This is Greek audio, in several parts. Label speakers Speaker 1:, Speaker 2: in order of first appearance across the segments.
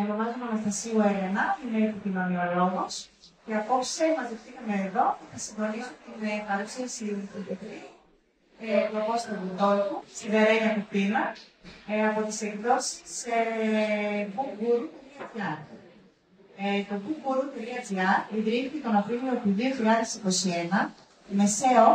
Speaker 1: Ονομάζομαι Αναστασίου Έλενα, είμαι επικοινωνιολόγος και απόψε μαζευτήκαμε εδώ να συντονίσουμε την παρουσίαση του του Απόστολου Τόλκου στην Βερένια Κουπίνα από τις εκδόσεις bookguru.gr. Το bookguru.gr ιδρύθηκε τον Απρίλιο του 2021 με SEO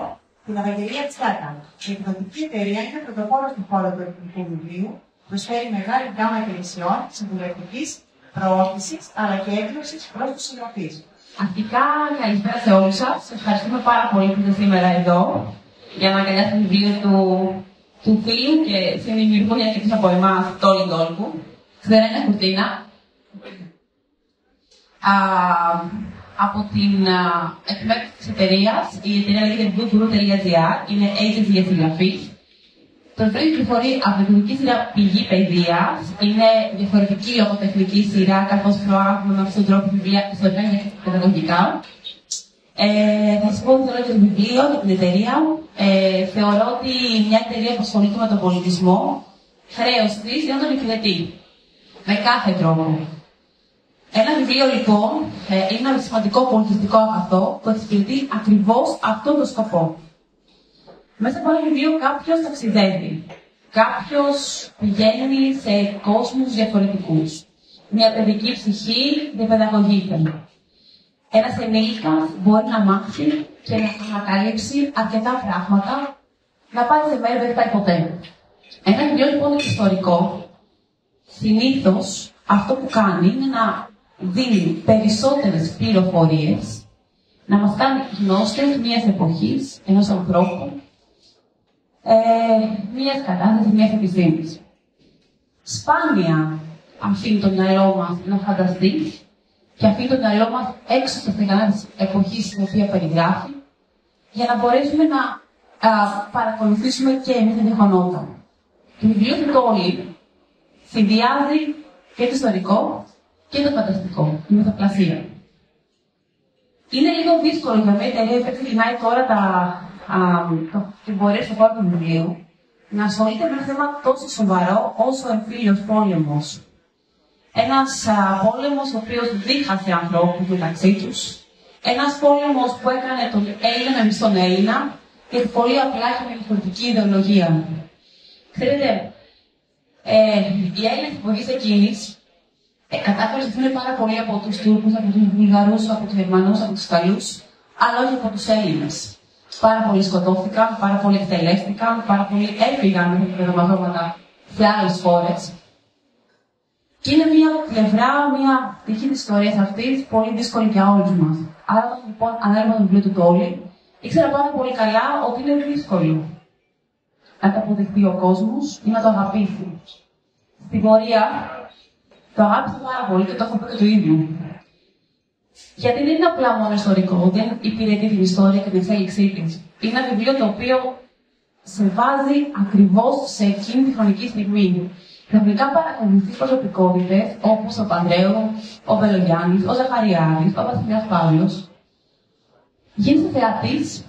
Speaker 1: την Ευαγγελία Τσάκα. Η εκδοτική εταιρεία είναι πρωτοπόρος στον χώρο του ελληνικού βιβλίου, προσφέρει μεγάλη γκάμα υπηρεσιών συμβουλευτικής προώθησης αλλά και έκδοσης προς τους συγγραφείς.
Speaker 2: Αρχικά, καλησπέρα σε όλους σας. Ευχαριστούμε πάρα πολύ που είστε σήμερα εδώ για να αγκαλιάσετε το βιβλίο του φίλου και συνδημιουργού διακριτής από εμάς, Τόλιν Τόλκου, στη Βερένια Κουπίνα. Από την εκ μέρους της εταιρείας, η εταιρεία λέγεται bookguru.gr, είναι agency για συγγραφείς. Το βιβλίο κυκλοφορεί από την ειδική σειρά Πηγή Παιδείας. Είναι διαφορετική λογοτεχνική σειρά, καθώς προάγουμε με αυτόν τον τρόπο βιβλία ιστορικά και παιδαγωγικά. Θα σας πω ότι θέλω για το βιβλίο, για την εταιρεία. Θεωρώ ότι μια εταιρεία που ασχολείται με τον πολιτισμό, χρέος της είναι να τον υπηρετεί. Με κάθε τρόπο. Ένα βιβλίο λοιπόν είναι ένα σημαντικό πολιτιστικό αγαθό που εξυπηρετεί ακριβώς αυτόν τον σκοπό. Μέσα από ένα βιβλίο κάποιος ταξιδεύει. Κάποιος πηγαίνει σε κόσμους διαφορετικούς. Μια παιδική ψυχή διαπαιδαγωγείται. Ένας ενήλικας μπορεί να μάθει και να ανακαλύψει αρκετά πράγματα, να πάει σε μέρη που δεν πάει ποτέ. Ένα βιβλίο λοιπόν ιστορικό, συνήθως αυτό που κάνει είναι να δίνει περισσότερες πληροφορίες, να μας κάνει γνώστες μιας εποχής, ενός ανθρώπου, μιας κατάστασης, μιας επιστήμης. Σπάνια αφήνει το μυαλό μας να φανταστεί και αφήνει το μυαλό μας έξω στα στεγανά της εποχής στην οποία περιγράφει, για να μπορέσουμε να παρακολουθήσουμε και εμείς τα γεγονότα. Το βιβλίο του Τόλιν συνδυάζει και το ιστορικό και το φανταστικό, η μυθοπλασία. Είναι λίγο δύσκολο για μια εταιρεία που ξεκινάει τώρα την πορεία στον χώρο του βιβλίου να ασχολείται με ένα θέμα τόσο σοβαρό όσο ο εμφύλιος πόλεμος. Ένας πόλεμος ο οποίος δίχασε ανθρώπους μεταξύ τους. Ένας πόλεμος που έκανε τον Έλληνα με τον Έλληνα και πολύ απλά και με διαφορετική ιδεολογία. Ξέρετε, οι Έλληνες εποχής εκείνης κατάφεραν να φύγουν πάρα πολύ από τους Τούρκους, από τους Βουλγαρούς, από τους Γερμανούς, από τους Γαλλούς, αλλά όχι από τους Έλληνες. Πάρα πολλοί σκοτώθηκαν, πάρα πολλοί εκτελέστηκαν, πάρα πολλοί έφυγαν με τα πεδομαζώματα σε άλλες χώρες. Και είναι μια πλευρά, μια πτυχή της ιστορίας αυτής, πολύ δύσκολη για όλους μας. Άρα, λοιπόν, ανέλαβα το βιβλίο του Τόλιν, ήξερα πάρα πολύ καλά ότι είναι δύσκολο να το αποδεχτεί ο κόσμος ή να το αγαπήσει. Στην πορεία, το αγάπησα πάρα πολύ και το έχω πει και το ίδιο. Γιατί δεν είναι απλά μόνο ιστορικό, δεν υπηρετεί την ιστορία και την εξέλιξή της. Είναι ένα βιβλίο το οποίο σε βάζει ακριβώς σε εκείνη τη χρονική στιγμή. Ξαφνικά παρακολουθείς προσωπικότητες όπως ο Πανδρέου, ο Βελογιάννης, ο Ζαχαριάδης, ο Βασιλιάς Παύλος. Γίνεσαι θεατής,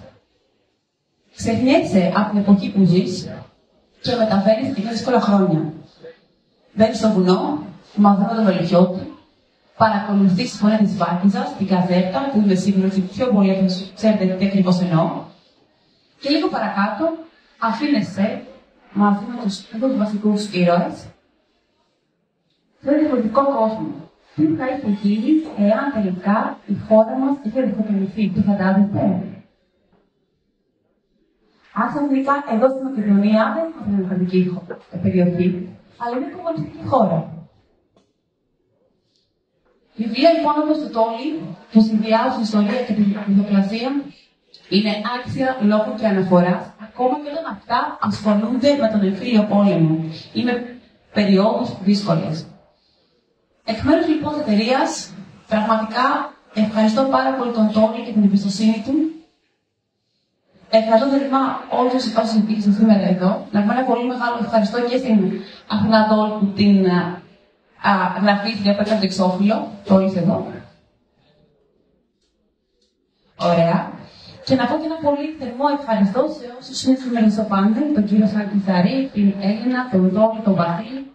Speaker 2: ξεχνιέσαι από την εποχή που ζεις και μεταφέρεις και δύσκολα χρόνια. Μπαίνεις στο βουνό, μαζεύω τον Βελουχιώτη, παρακολουθείς τη φωνή της Βάρκιζας, την Καζέτα, που είμαι σίγουρη ότι πιο πολύ από εσάς ξέρετε τι ακριβώς εννοώ. Και λίγο παρακάτω αφήνεσαι μαζί με τους δύο βασικούς ήρωες σε ένα διαφορετικό κόσμο. Τι θα είχε γίνει εάν τελικά η χώρα μας είχε διχοτομηθεί, τι φαντάζεστε? Αν ξαφνικά εδώ στην Μακεδονία δεν είναι μια δημοκρατική περιοχή, αλλά είναι μια κομμουνιστική χώρα. Η βιβλία λοιπόν όπως το Τόλιν, που συνδυάζουν την ιστορία και την μυθοπλασία, είναι άξια λόγου και αναφοράς, ακόμα και όταν αυτά ασχολούνται με τον εμφύλιο πόλεμο ή με περιόδους δύσκολες. Εκ μέρους λοιπόν της εταιρείας, πραγματικά ευχαριστώ πάρα πολύ τον Τόλιν και την εμπιστοσύνη του. Ευχαριστώ θερμά όλους όσους υπήρξαν σήμερα εδώ. Να πω ένα πολύ μεγάλο ευχαριστώ και στην Αθηνά Τόλκου, την γραφίστρια που έκανε το εξώφυλλο, το είσαι εδώ. Ωραία. Και να πω και ένα πολύ θερμό ευχαριστώ σε όσους είναι σήμερα στο πάνελ, τον κύριο Σάκη Ζαρή, την Έλληνα, τον Τόλι, τον Βασίλη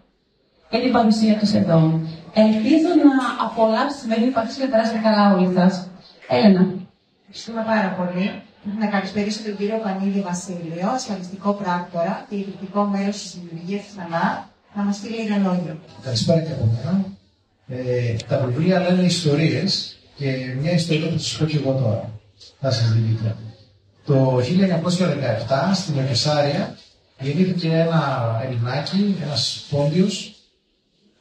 Speaker 2: και την παρουσία τους εδώ. Ελπίζω να απολαύσει τη σημερινή υπαρξή και να περάσετε καλά όλοι σας. Έλενα.
Speaker 1: Ευχαριστούμε πάρα πολύ. Να καλησπερίσω τον κύριο Πανίδη Βασίλειο, ασφαλιστικό πράκτορα και ιδρυτικό μέλος της δημιουργίας της ΑΝΑ, να μας πει λίγα λόγια.
Speaker 3: Καλησπέρα και από μένα. Τα βιβλία λένε ιστορίες και μια ιστορία θα σας πω και εγώ τώρα. Θα σας δείτε. Το 1917 στην Κεσάρια γεννήθηκε ένα Ελληνάκι, ένας Πόντιος,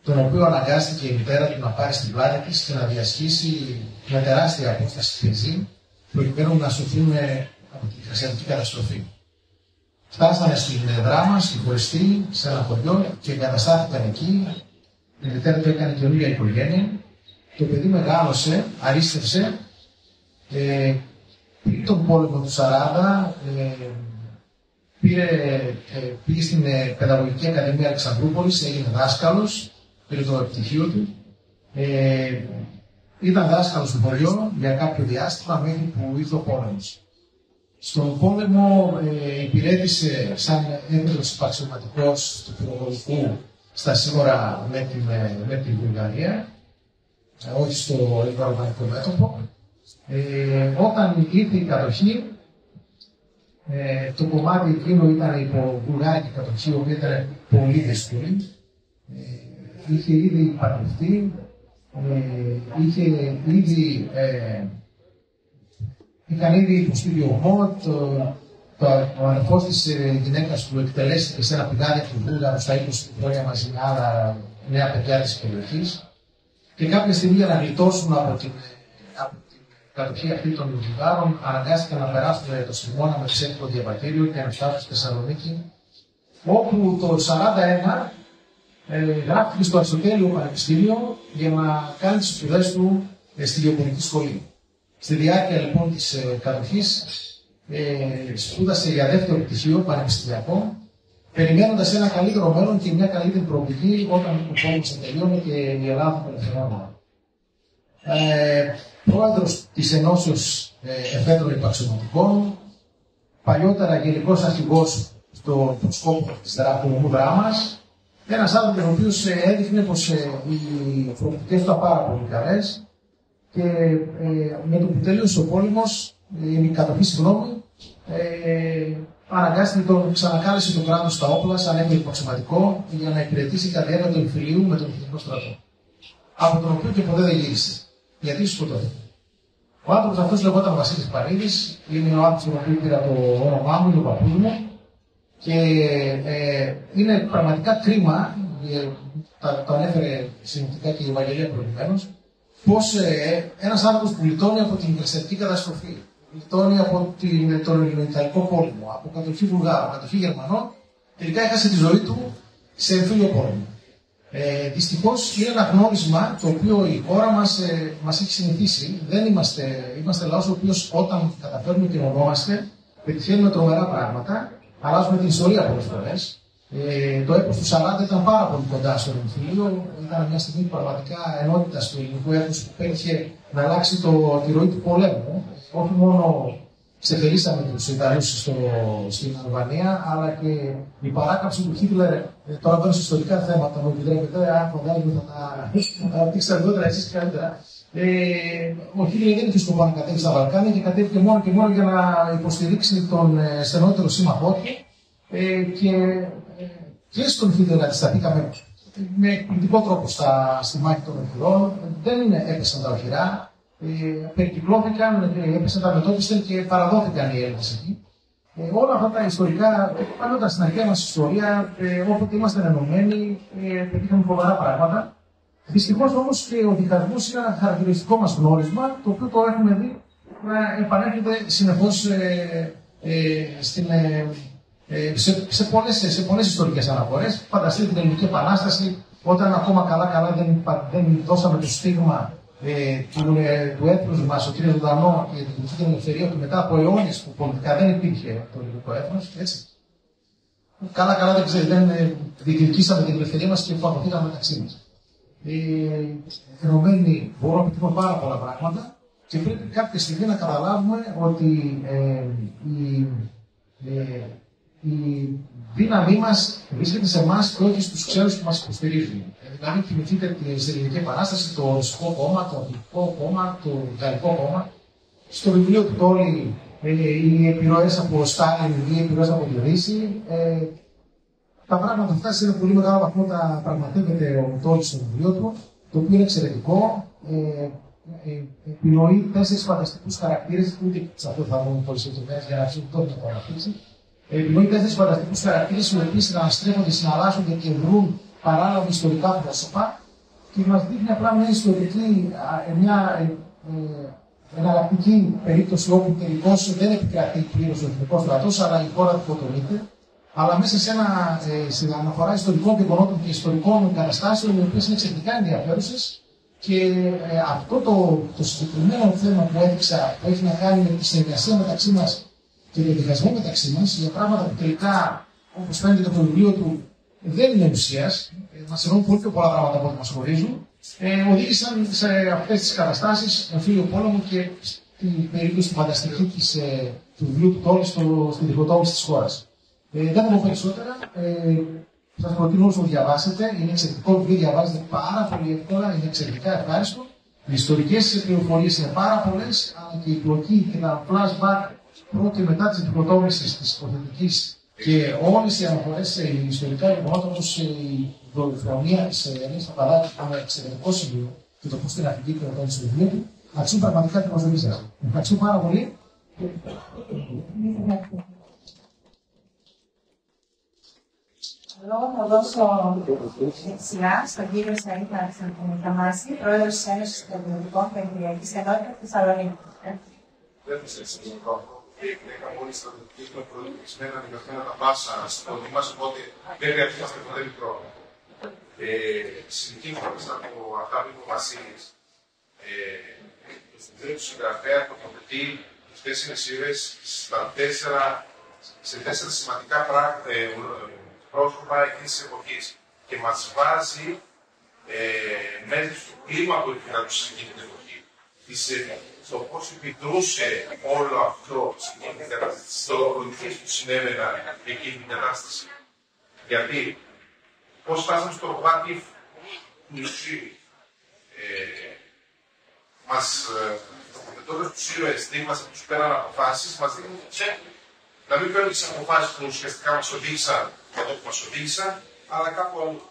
Speaker 3: τον οποίο αναγκάστηκε η μητέρα του να πάρει στην πλάτη της και να διασχίσει με τεράστια απόσταση πεζή, προκειμένου να σωθούν από τη χρυσιατική καταστροφή. Φτάσανε στην Δράμα, συγχωριστοί, σε ένα χωριό και εγκαταστάθηκαν εκεί. Η μητέρα του έκανε καινούργια οικογένεια. Το παιδί μεγάλωσε, αρίστευσε. Πριν τον πόλεμο του 40, πήγε στην Παιδαγωγική Ακαδημία Αλεξανδρούπολης, έγινε δάσκαλος, πήρε το πτυχίο του. Ήταν δάσκαλος στο χωριό για κάποιο διάστημα μέχρι που ήρθε ο πόλεμος. Στον πόλεμο υπηρέτησε σαν έμπειρος υπαξιωματικός του πυροβολικού στα σύνορα με την Βουλγαρία, όχι στο ελληνικό μέτωπο. Όταν ήρθε η κατοχή, το κομμάτι εκείνο ήταν υπό βουλγάρικη κατοχή, η οποία ήταν πολύ δύσκολη. Είχε ήδη παντρευτεί, είχαν ήδη υποστεί διωγμό, ο αδερφός της γυναίκας του εκτελέστηκε σε ένα πηγάδι του Βούλγαρου στα 20 χρόνια μαζί με άλλα νέα παιδιά της περιοχής και κάποια στιγμή για να γλιτώσουν από την κατοχή αυτή των Βουλγάρων αναγκάστηκαν να περάσουν το χειμώνα με ξένικο διαβατήριο και να φτάσουν στη Θεσσαλονίκη, όπου το 1941 γράφτηκε στο Αριστοτέλειο Πανεπιστήμιο για να κάνει τις σπουδές του στη γεωπονική σχολή. Στη διάρκεια λοιπόν της κατοχής σπούδασε για δεύτερο πτυχίο πανεπιστημιακό, περιμένοντας ένα καλύτερο μέλλον και μια καλύτερη προοπτική όταν ο πόλεμος τελειώνει και η Ελλάδα θα απελευθερώνεται. Πρόεδρος της Ενώσεως Εφέδρων Υπαξιωματικών, παλιότερα γενικός αρχηγός στο σκόπο της Δράμας, ένας άνθρωπος ο οποίος έδειχνε πως οι προοπτικές του ήταν πάρα πολύ καλές και με το που τέλειωσε ο πόλεμος, η κατοχή συγγνώμη, αναγκάστηκε τον ξανακάλεσε το κράτος στα όπλα σαν έμπειρο υπαξιωματικό για να υπηρετήσει κατά διάρκεια του εμφυλίου με τον Εθνικό Στρατό. Από τον οποίο και ποτέ δεν γύρισε. Γιατί σκοτώθηκε. Ο άνθρωπος αυτός λεγόταν Βασίλης Πανίδης, είναι ο άνθρωπος που πήρα το όνομά μου, είναι ο παππούς μου και είναι πραγματικά κρίμα, το ανέφερε συνοπτικά και η Ευαγγελία προηγουμένως, πως ένας άνθρωπος που γλιτώνει από την χρυσιατική καταστροφή, γλιτώνει από τον Ελληνοϊταλικό πόλεμο, από κατοχή Βουλγάρων, κατοχή Γερμανών, τελικά έχασε τη ζωή του σε εμφύλιο πόλεμο. Δυστυχώς είναι ένα γνώρισμα το οποίο η χώρα μας έχει συνηθίσει. Δεν είμαστε λαός ο οποίος όταν καταφέρνουμε και ονόμαστε, πετυχαίνουμε τρομερά πράγματα, αλλάζουμε την ιστορία πολλές φορές. Το έπος του 40 ήταν πάρα πολύ κοντά στο εμφύλιο. Ήταν μια στιγμή πραγματικά ενότητα του ελληνικού έθνους που πέτυχε να αλλάξει τη ροή του πολέμου. Όχι μόνο ξεφελίσαμε τους Ιταλούς στην Αλβανία, αλλά και η παράκαμψη του Χίτλερ. Τώρα μπαίνω σε ιστορικά θέματα, μου επιτρέπετε, αν φαντάζομαι θα τα αναπτύξετε αργότερα εσείς καλύτερα. Ο Χίτλερ δεν είχε σκοπό να κατέβει στα Βαλκάνια και κατέβηκε μόνο και μόνο για να υποστηρίξει τον στενότερο σύμμαχό του. Και στον Χίτλερ αντισταθήκαμε με εκπληκτικό τρόπο στη μάχη των οχυρών. Δεν έπεσαν τα οχυρά. Περικυκλώθηκαν, έπεσαν τα μετώπιστεν και παραδόθηκαν οι Έλληνες εκεί. Όλα αυτά τα ιστορικά, πάντα στην αρχαία μας ιστορία, όποτε ήμασταν ενωμένοι, πετύχαμε φοβερά πράγματα. Δυστυχώς όμως και ο διχασμός είναι ένα χαρακτηριστικό μας γνώρισμα, το οποίο το έχουμε δει να επανέρχεται συνεχώς σε πολλές ιστορικές αναφορές. Φανταστείτε την Ελληνική Επανάσταση, όταν ακόμα καλά δεν δώσαμε το στίγμα του έθνους μας, ο κ. Ζωντανό και την ελευθερία του μετά από αιώνες που πολιτικά δεν υπήρχε το ελληνικό έθνος, έτσι. Καλά δεν διεκδικήσαμε την ελευθερία μας και φαγωθήκαμε μεταξύ μας. Ενωμένοι μπορούμε να πετύχουμε πάρα πολλά πράγματα και πρέπει κάποια στιγμή να καταλάβουμε ότι η δύναμή μας βρίσκεται σε εμάς και όχι στους ξένους που μας υποστηρίζουν. Δηλαδή, θυμηθείτε στην Ελληνική Επανάσταση, το Ρωσικό κόμμα, το Αγγλικό κόμμα, το Γαλλικό κόμμα. Στο βιβλίο του Τόλι, οι επιρροές από Στάλιν ή οι επιρροές από τη Δύση. Τα πράγματα αυτά σε ένα πολύ μεγάλο βαθμό τα πραγματεύεται ο Τόλι στο βιβλίο του, το οποίο είναι εξαιρετικό. Επινοεί 4 φανταστικούς χαρακτήρες, ούτε σε αυτό θα δούμε πολλές λεπτομέρειες για να αρχίσουν τότε να το αναπτύξει. Επινοεί 4 φανταστικούς χαρακτήρες, οι οποίοι συναναστρέφονται, συναλλάσσονται και βρουν παράλογα ιστορικά πρόσωπα και μας δείχνει απλά μια ιστορική, μια εναλλακτική περίπτωση όπου τελικώς δεν επικρατεί πλήρως ο εθνικός στρατός, αλλά η χώρα του αποτελείται. Αλλά μέσα σε αναφορά ιστορικών γεγονότων και ιστορικών καταστάσεων, οι οποίες είναι εξαιρετικά ενδιαφέρουσες. Και αυτό το συγκεκριμένο θέμα που έδειξα, που έχει να κάνει με τη συνεργασία μεταξύ μας και τον διχασμό μεταξύ μας, για πράγματα που τελικά, όπως φαίνεται από το βιβλίο του, δεν είναι ουσίας, μας εννοούν πολύ πιο πολλά πράγματα από ό,τι μας χωρίζουν, οδήγησαν σε αυτές τις καταστάσεις, εμφύλιο πόλεμο και στην περίπτωση τη φανταστική του βιβλίου του Τόλι στην διχοτόμηση της χώρας. Δεν θα πω περισσότερα. Σας προτείνω όσο διαβάσετε. Είναι εξαιρετικό βιβλίο, διαβάζετε πάρα πολύ εύκολα, είναι εξαιρετικά ευχάριστο. Οι ιστορικές πληροφορίες είναι πάρα πολλές, αλλά και η πλοκή και τα flashback πρώτη και μετά της διχοτόμησης της υποθετικής και όλες οι αναφορές σε ιστορικά γεγονότα όπως η δολοφονία της Ελένης Παπαδάκη που είναι εξαιρετικό σημείο και το πώς την αφηγεί και το στο βιβλίο του, αξίζουν πραγματικά την προσοχή σας. Ευχαριστώ πάρα πολύ.
Speaker 1: Εγώ θα δώσω δεξιά στον κύριο Σαΐτ Καμάση, πρόεδρος της Ένωσης Στρατιωτικών Περιφερειακής Ενότητας Θεσσαλονίκη.
Speaker 4: Δεν θα σας εξηγήσω. Είχα μόλις στρατιωτική με προηγούμενα αναγκασμένα τα πάσα στην πόλη μας, οπότε δεν χρειαζόμαστε ποτέ μικρό. Συνεχίζοντας από αυτά που είπε ο Βασίλης, στην τρίτο του συγγραφέα τοποθετεί τις 4 ήρωες σε 4 σημαντικά πρόσωπα εκείνης της εποχής και μας βάζει μέσα στο κλίμα που επικρατούσε εκείνη την εποχή. Στο πώς επιδρούσε όλο αυτό στο πολιτικές που συνέβαιναν εκείνη την κατάσταση. Γιατί πώς φτάσαμε στο κομμάτι του Ιωσήου. Τότε τους ήρωες δίπλασαν, τους πέραν αποφάσεις, μας δείχνουν να μην παίρνουν τις αποφάσεις που ουσιαστικά μας οδήγησαν εδώ που μας οδήγησαν, αλλά κάπου αλλού.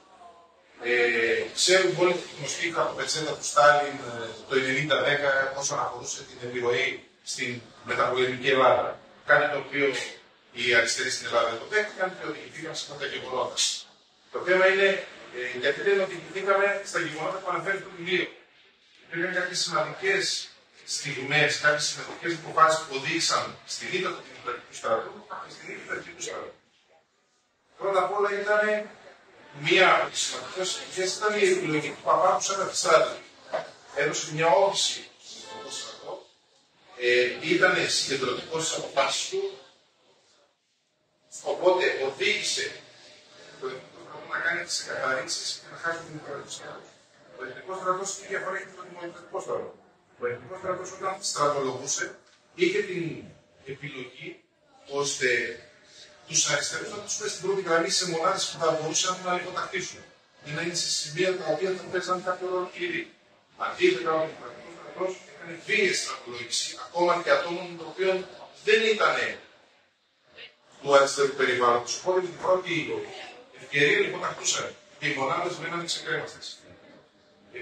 Speaker 4: Ξέρουμε όλοι τη γνωστή χαρτοπετσέτα του Στάλιν το 1910 όσον αφορούσε την επιρροή στην μεταπολεμική Ελλάδα. Κάτι το οποίο οι αριστεροί στην Ελλάδα δεν το δέχτηκαν και οδηγηθήκαν σε αυτά τα γεγονότα. Το θέμα είναι γιατί δεν οδηγηθήκαμε στα γεγονότα που αναφέρει το βιβλίο. Υπήρχαν κάποιες σημαντικές στιγμές, κάποιες σημαντικές αποφάσεις που οδήγησαν στην ήττα του Δημοκρατικού Στρατού και στην ήττα του Εθνικού Στρατού. Πρώτα απ' όλα ήταν μία από τις σημαντικές επιτυχίες ήταν η επιλογή του Παπά σαν καθιστράτη. Έδωσε μια όθηση στον στρατό, ήταν συγκεντρωτικός στις αποφάσεις του, οπότε οδήγησε το Εθνικό Στρατό να κάνει τις εκαθαρίσεις και να χάσει το Δημοκρατικό Στρατό. Ο Εθνικός Στρατός είχε διαφορά και το Δημοκρατικό Στρατό. Ο Εθνικός Στρατός όταν στρατολογούσε είχε την επιλογή ώστε τους αριστερούς να τους φέρει στην πρώτη γραμμή σε μονάδες που θα μπορούσαν να λιποτακτήσουν ή να είναι σε σημεία τα οποία θα παίζαν κάποιο ρόλο κλειδί. Αντίθετα, ο Δημοκρατικός Στρατός έκανε βίαιη στρατολόγηση ακόμα και ατόμων των οποίων δεν ήταν του αριστερού περιβάλλοντος. Οπότε την πρώτη ευκαιρία λιποτακτούσαν και οι μονάδες μέναν ξεκρέμαστες.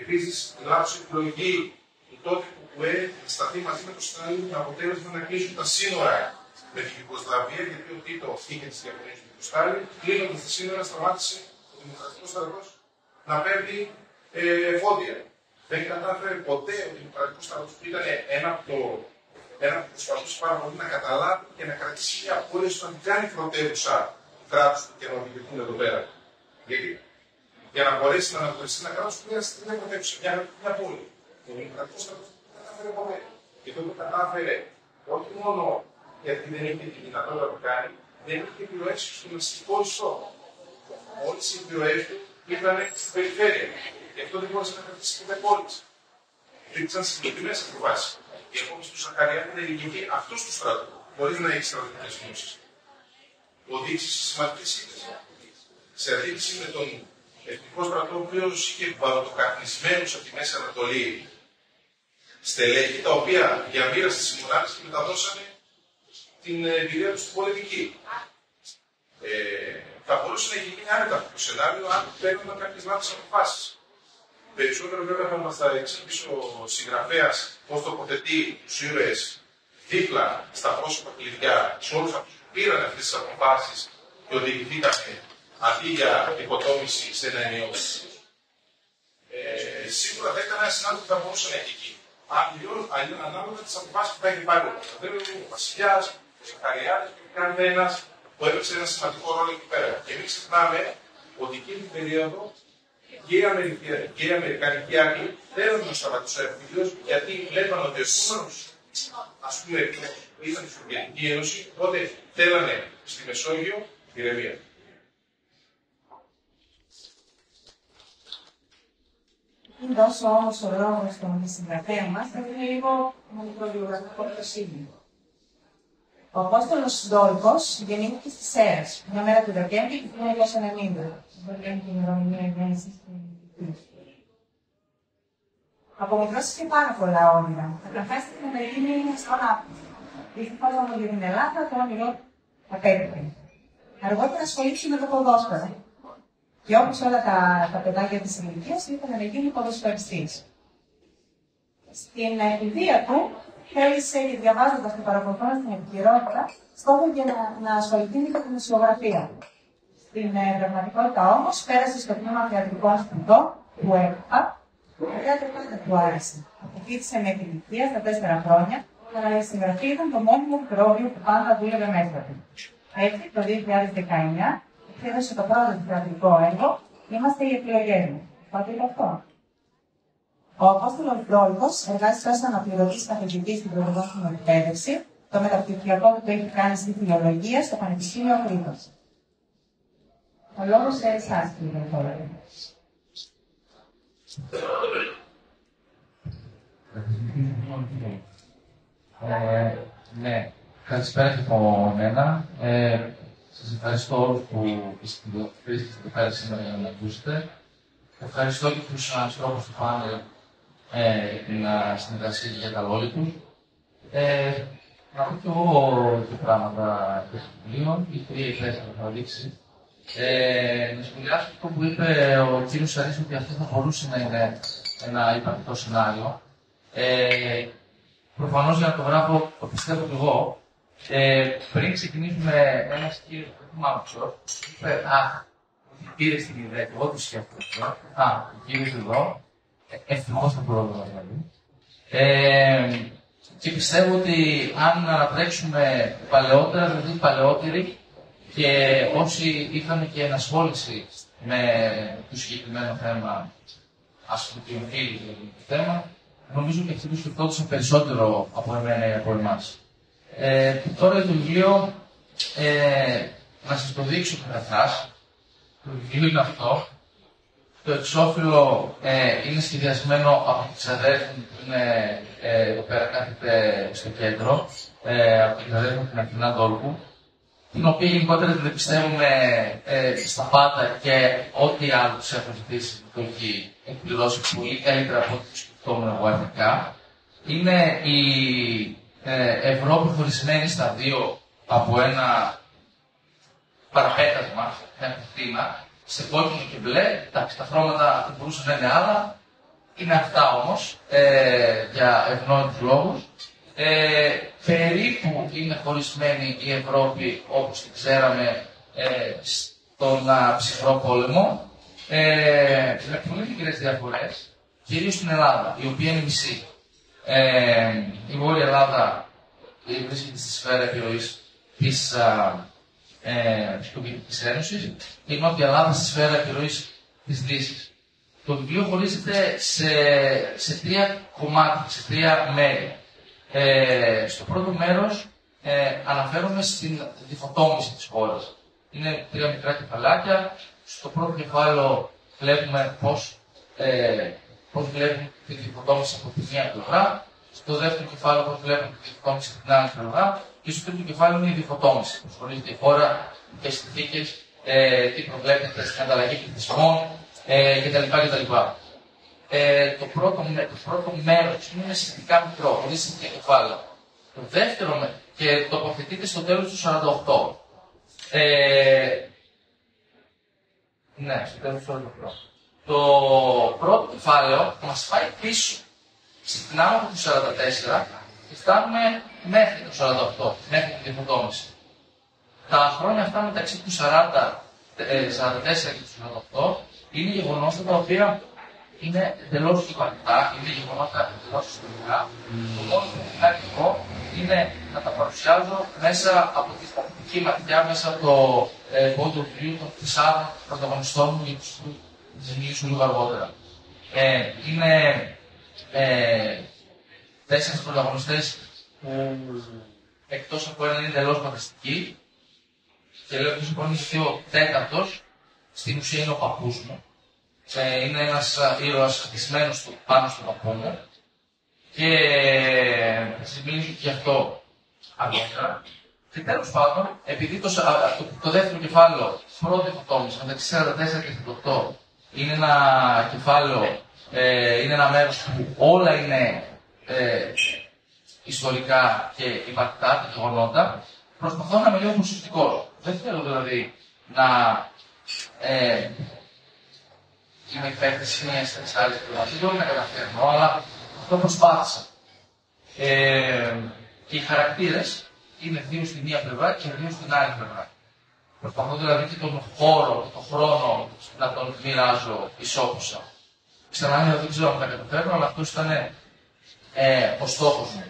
Speaker 4: Επίσης, λάθος επιλογή του τότε που σταθεί μαζί με το Στάλιν με αποτέλεσμα να κλείσουν τα σύνορα με την Ιουγκοσλαβία, γιατί ο Τίτο είχε τις διαφωνίες με τον Στάλιν, κλείνοντας τα σύνορα, σταμάτησε ο Δημοκρατικός Στρατός να παίρνει εφόδια. Δεν κατάφερε ποτέ ο Δημοκρατικός Στρατός που ήταν ένα από που προσπαθούσε πάρα πολύ να καταλάβει και να κρατήσει μια πόλη στο να κάνει πρωτεύουσα του κράτους του και να οδηγηθούν εδώ πέρα. Γιατί για να μπορέσει να αναγνωριστεί ένα κράτος που χρειάζεται μια πρωτεύουσα, μια πόλη. Ο Δημοκρατικός Στρατός δεν κατάφερε ποτέ. Και το κατάφερε όχι μόνο γιατί δεν είχε τη δυνατότητα να το κάνει, δεν είχε επιρροές στον αστικό ιστό. Όλες οι επιρροές του ήταν στην περιφέρεια. Γι' αυτό δεν μπορούσε να κρατήσει ποτέ πόλεις. Υπήρξαν συγκεκριμένες αποφάσεις. Η απόφαση του Ζαχαριάδη ήταν η ελληνική αυτού του στρατού, χωρίς να έχει στρατιωτικές γνώσεις. οδήγησε σε σημαντικές ήττες. Σε αντίθεση με τον εθνικό στρατό, ο οποίος είχε βαροτοκαπνισμένους από τη Μέση Ανατολή στελέχη, τα οποία διαμοίρασαν τις μονάδες και μεταδώσανε την εμπειρία τους στην πολιτική. Θα μπορούσε να έχει γίνει άνετα αυτό το σενάριο αν παίρνονταν κάποιες λάθος αποφάσεις. Περισσότερο βέβαια θα μας τα εξηγήσει ο συγγραφέας πώς τοποθετεί τους ήρωες δίπλα στα πρόσωπα κλειδιά σε όλους αυτούς που πήραν αυτές τις αποφάσεις και οδηγηθήκαμε αντί για οικοδόμηση σε ένα ενιαίο. Σίγουρα θα ήταν ένα σενάριο που θα μπορούσε να έχει εκεί. Ανάλογα τις αποφάσεις που θα έχει πάρει ο Βασιλιάς, ο Ζαχαριάδης και κάθε ένας που έπαιξε ένα σημαντικό ρόλο εκεί πέρα. Και μην ξεχνάμε ότι εκείνη την περίοδο και οι Αμερικανικοί Άγγλοι θέλουν να σταματήσουν ευθύντες γιατί βλέπαν ότι ο επόμενος, ας πούμε, που ήταν στη Σοβιετική Ένωση, τότε θέλανε στη Μεσόγειο ηρεμία.
Speaker 1: Πριν δώσω όμως ο λόγο στον συγγραφέα μας, θα δούμε λίγο μονοπροβιογραφικό προσήμιο. Ο Απόστολος Δόλκος γεννήθηκε στη Σέρας, μια μέρα του Δεκέμβρη του 1990. Μπορεί να είναι την ημερομηνία γέννησης του. Από μικρός είχε πάρα πολλά όνειρα. Καταρχάς να γίνει στον Άπτο. Δυστυχώς όμως για την Ελλάδα το όνειρό απέτυχε. Αργότερα ασχολήθηκε με το ποδόσφαιρο. Και όπως όλα τα παιδάκια της ηλικίας, ήθελε να γίνει ποδοσφαιριστής. Στην παιδεία του, θέλησε, διαβάζοντας το παρακολουθώνα στην επικαιρότητα, στόχο για να ασχοληθεί με τη δημοσιογραφία. Στην πραγματικότητα όμως, πέρασε στο τμήμα θεατρικών σπουδών του ΕΚΠΑ, μετά το πάντα του άρεσε. Αποφύτησε με επιτυχία στα 4 χρόνια, αλλά η συγγραφή ήταν το μόνιμο πρόβλημα που πάντα δούλευε μέσα του. Έτσι, το 2019, εξέδωσε το πρώτο θεατρικό έργο, «Είμαστε οι επιλογές μου». Πάτε είναι αυτό. Ο Απόστολος Δόλκος εργάζεται ως αναπληρωτής καθηγητής στην πρωτοβάθμια εκπαίδευση. Το μεταπτυχιακό του το έχει κάνει στη φιλολογία στο Πανεπιστήμιο Κρήτος. Ο λόγος σε εσάς, κύριε Δόλκο.
Speaker 5: Ναι, καλησπέρα και από μένα. Σας ευχαριστώ όλους που βρίσκεστε εδώ πέρα σήμερα για να με ακούσετε. Ευχαριστώ και τους ανθρώπους του πάνελ για την συνεργασία και για τα λόγια τους. Να πω και εγώ δύο πράγματα για το βιβλίο, οι 3 ή 4 θα δείξει. Να σχολιάσω αυτό που είπε ο κύριος Σαρής, ότι αυτό θα μπορούσε να είναι ένα υπαρκτό σενάριο. Προφανώς για να το γράφω, το πιστεύω και εγώ. Πριν ξεκινήσουμε, ένας κύριος που δεν θυμάμαι ποιος, είπε «Αχ, πήρε την ιδέα και εγώ το σκέφτομαι». Ο κύριος εδώ, ευτυχώς το πρόγραμμα δηλαδή. Και πιστεύω ότι αν ανατρέξουμε παλαιότερα, δηλαδή παλαιότεροι, και όσοι είχαν και ενασχόληση με το συγκεκριμένο θέμα, ας πούμε την φίλη δηλαδή το θέμα, νομίζω ότι αυτοί τους σκεφτόντουσαν περισσότερο από εμένα ή από εμάς. Τώρα το βιβλίο, να σας το δείξω καταρχάς. Το βιβλίο είναι αυτό. Το εξώφυλλο είναι σχεδιασμένο από τη ξαδέρφη που είναι εδώ πέρα, κάθεται στο κέντρο, από τη ξαδέρφη την Αθηνά Δόλκου, την οποία γενικότερα την πιστεύουμε στα πάντα και ό,τι άλλο τους έχω ζητήσει το έχει εκπληρώσει πολύ καλύτερα από ό,τι το σκεφτόμουν εγώ αρχικά. Είναι η Ευρώπη χωρισμένη στα δύο από ένα παραπέτασμα, μια κουτίνα, σε κόκκινο και μπλε. Εντάξει, τα χρώματα θα μπορούσαν να είναι άλλα, είναι αυτά όμως, για ευνόητους λόγους. Περίπου είναι χωρισμένη η Ευρώπη όπως την ξέραμε στον ψυχρό πόλεμο, με πολύ μικρές διαφορές, κυρίως στην Ελλάδα, η οποία είναι μισή. Η Βόρεια Ελλάδα βρίσκεται στη σφαίρα επιρροής της Σοβιετικής Ένωσης και η Νότια Ελλάδα στη σφαίρα επιρροής της Δύσης. Το βιβλίο χωρίζεται σε 3 κομμάτια, σε 3 μέρη. Στο πρώτο μέρος αναφέρομαι στην διχοτόμηση της χώρας. Είναι 3 μικρά κεφαλάκια. Στο πρώτο κεφάλαιο βλέπουμε πώς βλέπουμε τη διχοτόμηση από τη μία πλευρά. Στο δεύτερο κεφάλαιο, όπως βλέπουμε, τη διφωτόμηση στην άλλη πλευρά. Και στο τρίτο κεφάλαιο είναι η διφωτόμηση. Ασχολείται η χώρα, ποιες συνθήκες, τι προβλέπεται στην ανταλλαγή πληθυσμών κτλ. Το πρώτο μέρος είναι σχετικά μικρό, χωρίς συνθήκη κεφάλαιο. Το δεύτερο και τοποθετείται στο τέλος του 48. Ναι, στο τέλος του 48. Το πρώτο κεφάλαιο μας πάει πίσω. Ξεκινάμε από το 44 και φτάνουμε μέχρι το 48, μέχρι τη διφωτόμηση. Τα χρόνια αυτά μεταξύ του 44 και του 48 είναι γεγονότα τα οποία είναι εντελώς υπαρκτά, είναι γεγονότα εντελώς ιστορικά. Το μόνο που μου κάνει εγώ είναι να τα παρουσιάζω μέσα από τη στατική ματιά, μέσα από το point of view των 4 πρωταγωνιστών μου, για τους μιλήσω λίγο αργότερα. Είναι 4 πρωταγωνιστές που εκτός από έναν είναι εντελώς φανταστικοί, και λέω ότι λοιπόν γιατί ο τέταρτος στην ουσία είναι ο παππούς μου. Είναι ένας ήρωας χτισμένος πάνω στον παππού μου και θα σας μιλήσω και γι' αυτό αργότερα. Και τέλος πάντων, επειδή το δεύτερο κεφάλαιο, πρώτη διφωτόμηση, μεταξύ 44 και 48, είναι ένα κεφάλαιο, είναι ένα μέρος που όλα είναι ιστορικά και υπαρκτά, τα γεγονότα, προσπαθώ να είμαι λίγο προσεκτικός. Δεν θέλω δηλαδή να είμαι υπέρ της μίας της άλλης πλευράς. Δεν να καταφέρνω, αλλά αυτό προσπάθησα. Και οι χαρακτήρες είναι 2 στη μία πλευρά και 2 στην άλλη πλευρά. Προσπαθώ δηλαδή και τον χώρο και τον χρόνο να τον μοιράζω ισόκουσα. Ξανά δεν ξέρω αν τα καταφέρνω, αλλά αυτό ήταν ο στόχος μου.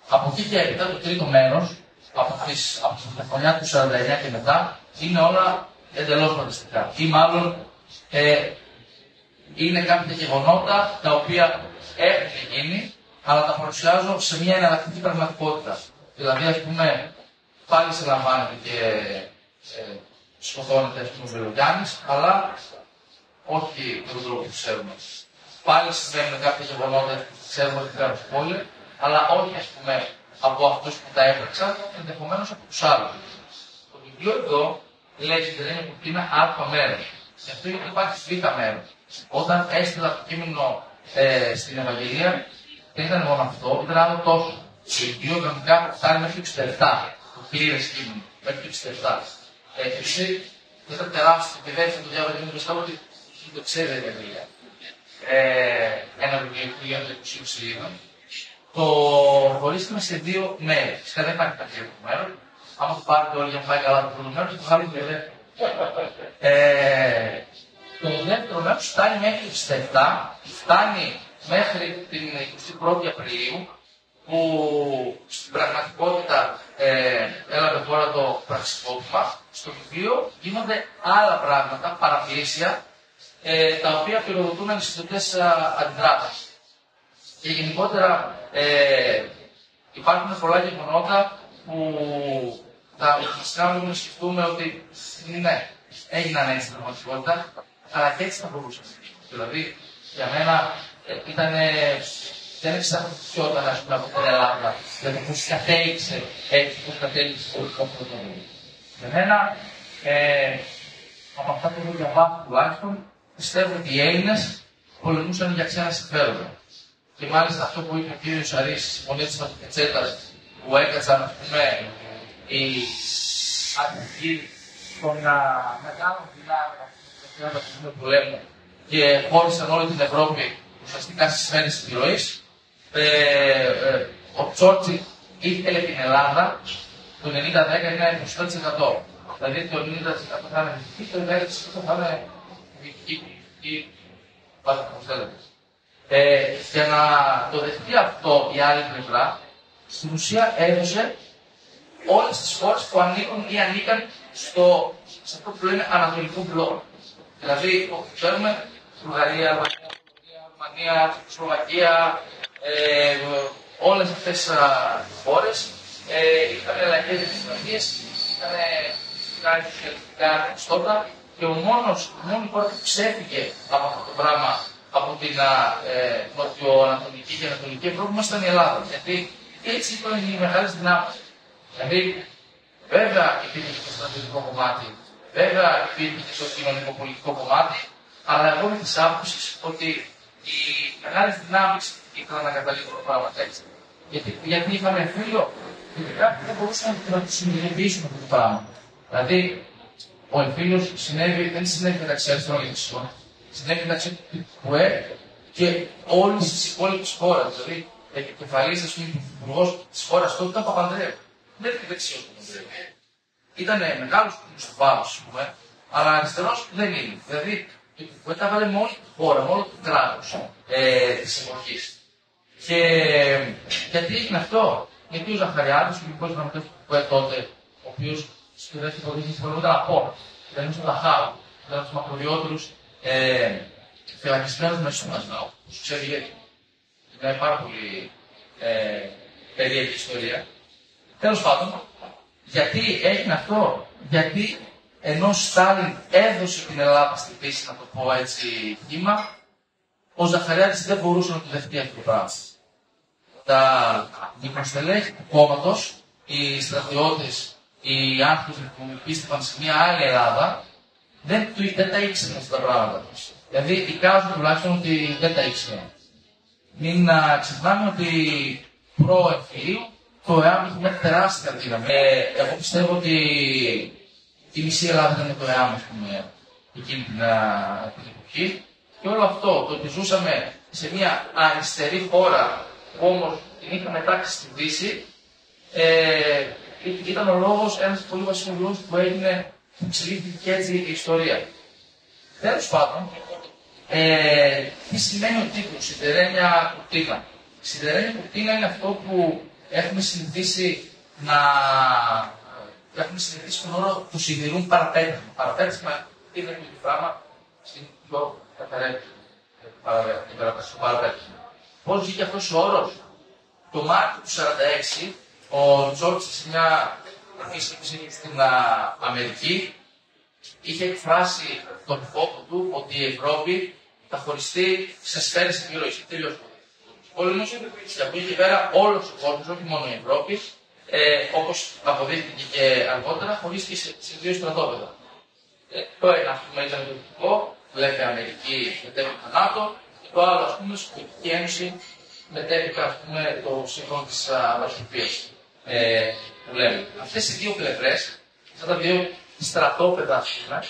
Speaker 5: Από εκεί και έπειτα το τρίτο μέρος, από τα χρονιά του 49 και μετά, είναι όλα εντελώς φανταστικά. Ή μάλλον είναι κάποια γεγονότα τα οποία έχουν γίνει, αλλά τα παρουσιάζω σε μια εναλλακτική πραγματικότητα. Δηλαδή, ας πούμε, πάλι σε λαμβάνεται και σκοτώνεται, ας πούμε, ο Βελογιάννης, αλλά όχι με τον τρόπο που ξέρουμε. Πάλι συμβαίνουν κάποια γεγονότα που ξέρουμε ότι κάνουν spoiler, αλλά όχι, ας πούμε, από αυτούς που τα έπραξαν, ενδεχομένως από τους άλλους. Το βιβλίο εδώ λέγεται ότι είναι α μέρος. Και αυτό γιατί υπάρχει β μέρος. Όταν έστειλα το κείμενο στην Ευαγγελία, δεν ήταν μόνο αυτό, ήταν άλλο τόσο. Το βιβλίο κανονικά φτάνει μέχρι το 67, το πλήρες κείμενο, μέχρι το 67. Εσύ ήταν τεράστιο και δεν θα το διάβαζε, γιατί πιστεύω ότι το ξέρει η Ευαγγελία. Ένα βιβλίο που γίνεται 20 σελίδων. Το χωρίσαμε σε 2 μέρη. Φυσικά δεν υπάρχει κάποιο μέρο. Άμα το πάρετε όλοι για να πάει καλά το πρώτο μέρο, το χάρη το δεύτερο. Το δεύτερο μέρο φτάνει μέχρι το 67, φτάνει μέχρι την 21η Απριλίου, που στην πραγματικότητα έλαβε χώρα το πραξικόπημα. Στο βιβλίο γίνονται άλλα πράγματα, παραπλήσια, τα οποία πυροδοτούν ανησυχητικές αντιδράσεις. Και γενικότερα υπάρχουν πολλά γεγονότα που θα μας κάνουν να σκεφτούμε ότι ναι, έγιναν έτσι στην πραγματικότητα, αλλά και έτσι θα μπορούσαν. Δηλαδή, για μένα δεν εξαρτιόταν από την Ελλάδα, δηλαδή πώς κατέληξε έτσι, πώς κατέληξε το πρωτοβουλίο. Για μένα, από αυτά που έχω διαβάσει τουλάχιστον, πιστεύω ότι οι Έλληνες πολεμούσαν για ξένα συμφέροντα. Και μάλιστα αυτό που είπε ο κύριος Σαρής, η συμφωνία της Πετσέτας, που έκατσαν, ας πούμε, οι αρχηγοί των μεγάλων δυνάμεων του πολέμου και χώρισαν όλη την Ευρώπη ουσιαστικά στις σφαίρες της επιρροής. Ο Τσόρτσιλ ήθελε την Ελλάδα, το 90-10 είναι 20%. Δηλαδή το 90% θα είναι δυτική, το 10% θα είναι δυτική, πάντα όπως θέλετε. Για να το δεχτεί αυτό η άλλη πλευρά, στην ουσία έδωσε όλες τις χώρες που ανήκουν ή ανήκαν σε αυτό που λέμε Ανατολικό μπλοκ. Δηλαδή, όπου ξέρουμε, Βουλγαρία, Ρουμανία, Σλοβακία, όλες αυτές τις χώρες είχαν ελλαγές δημοκρατίες, είχαν φυσικά σοσιαλιστικά καθεστώτα και η μόνη χώρα που ξέφυγε από αυτό το πράγμα από την νοτιοανατολική και ανατολική Ευρώπη ήμασταν η Ελλάδα. Γιατί έτσι ήταν οι μεγάλες δυνάμεις. Δηλαδή, βέβαια υπήρχε και το στρατιωτικό κομμάτι, βέβαια υπήρχε και το κοινωνικό-πολιτικό κομμάτι, αλλά εγώ είμαι της άποψης ότι οι μεγάλες δυνάμεις ήθελαν να καταλήξουν τα πράγματα έτσι. Γιατί είχαμε εμφύλιο, γιατί κάποιοι δεν μπορούσαν να το συνειδητοποιήσουν αυτό το πράγμα. Δηλαδή, ο εμφύλιος δεν συνέβη μεταξύ αριστερών και δεξιών, συνέβη μεταξύ του ΠΟΕ και όλης της υπόλοιπης χώρας. Δηλαδή, επικεφαλής, ας πούμε, υπουργός της χώρας τότε ήταν Παπανδρέου. Δεν ήταν δεξιός του Παπανδρέου. Ήταν μεγάλος του βάρος, ας πούμε, αλλά αριστερός δεν είναι. Δηλαδή, το τα βάλε με όλη τη χώρα, με όλο το κράτος της εποχής. Και γιατί έγινε αυτό? Γιατί ο Ζαχαριάδης, ο γενικός γραμματέας του ΠΟΕ τότε, ο οποίος στη δεύτερη υποδοχή συμφωνούνταν από ήταν στο Ταχάου, ήταν από τους μακροδιότερους φυλακισμένους μέσα στο Ναζάου, τους ξέρει γιατί. Είναι πάρα πολύ περίεργη ιστορία. Τέλος πάντων, γιατί έγινε αυτό? Γιατί ενώ ο Στάλιν έδωσε την Ελλάδα στην πίστη, να το πω έτσι κύμα, ο Ζαχαριάδης δεν μπορούσε να το δεχτεί αυτό το πράγμα. Τα μικροστελέχη του κόμματος, οι στρατιώτες, οι άνθρωποι που πίστευαν σε μια άλλη Ελλάδα, δεν τα ήξεραν αυτά τα πράγματα. Δηλαδή, εικάζουν τουλάχιστον ότι δεν τα ήξεραν. Μην ξεχνάμε ότι προ-εμφυλίου το ΕΑΜ είχε μια τεράστια δύναμη. Εγώ πιστεύω ότι η μισή Ελλάδα ήταν το ΕΑΜ, ας πούμε, εκείνη την εποχή. Και όλο αυτό, το ότι ζούσαμε σε μια αριστερή χώρα, που όμως την είχαμε τάξει στη Δύση, ήταν ο λόγος, ένας πολύ βασικός λόγος που έγινε, που εξελίχθηκε έτσι η ιστορία. Τέλος πάντων, τι σημαίνει ο τίτλος, σιδερένια κουρτίνα? Σιδερένια κουρτίνα είναι αυτό που έχουμε συνηθίσει τον όρο του σιδηρούν παραπέτασμα. Παραπέτασμα είναι το πράγμα στην πιο καθαρή παραπέτασμα. Πώς βγήκε αυτός ο όρος? Το Μάρτιο του 1946, ο Τζόρτζ σε μια επίσκεψη στην Αμερική είχε εκφράσει τον φόβο του ότι η Ευρώπη θα χωριστεί σε σφαίρες επιρροής. Τελείως πόλεμος, και από εκεί και πέρα όλος ο κόσμος, όχι μόνο η Ευρώπη, όπως αποδείχθηκε και αργότερα, χωρίστηκε σε δύο στρατόπεδα. Το ένα, ας πούμε, ήταν το δυτικό, βλέπε Αμερική, μετέπειτα ΝΑΤΟ, και το άλλο, ας πούμε, Σοβιετική Ένωση, μετέπειτα, ας πούμε, το σύγχρονο της Βασιλείας. Που λέμε. Αυτές οι δύο πλευρές, αυτά τα δύο στρατόπεδα, ας πούμε,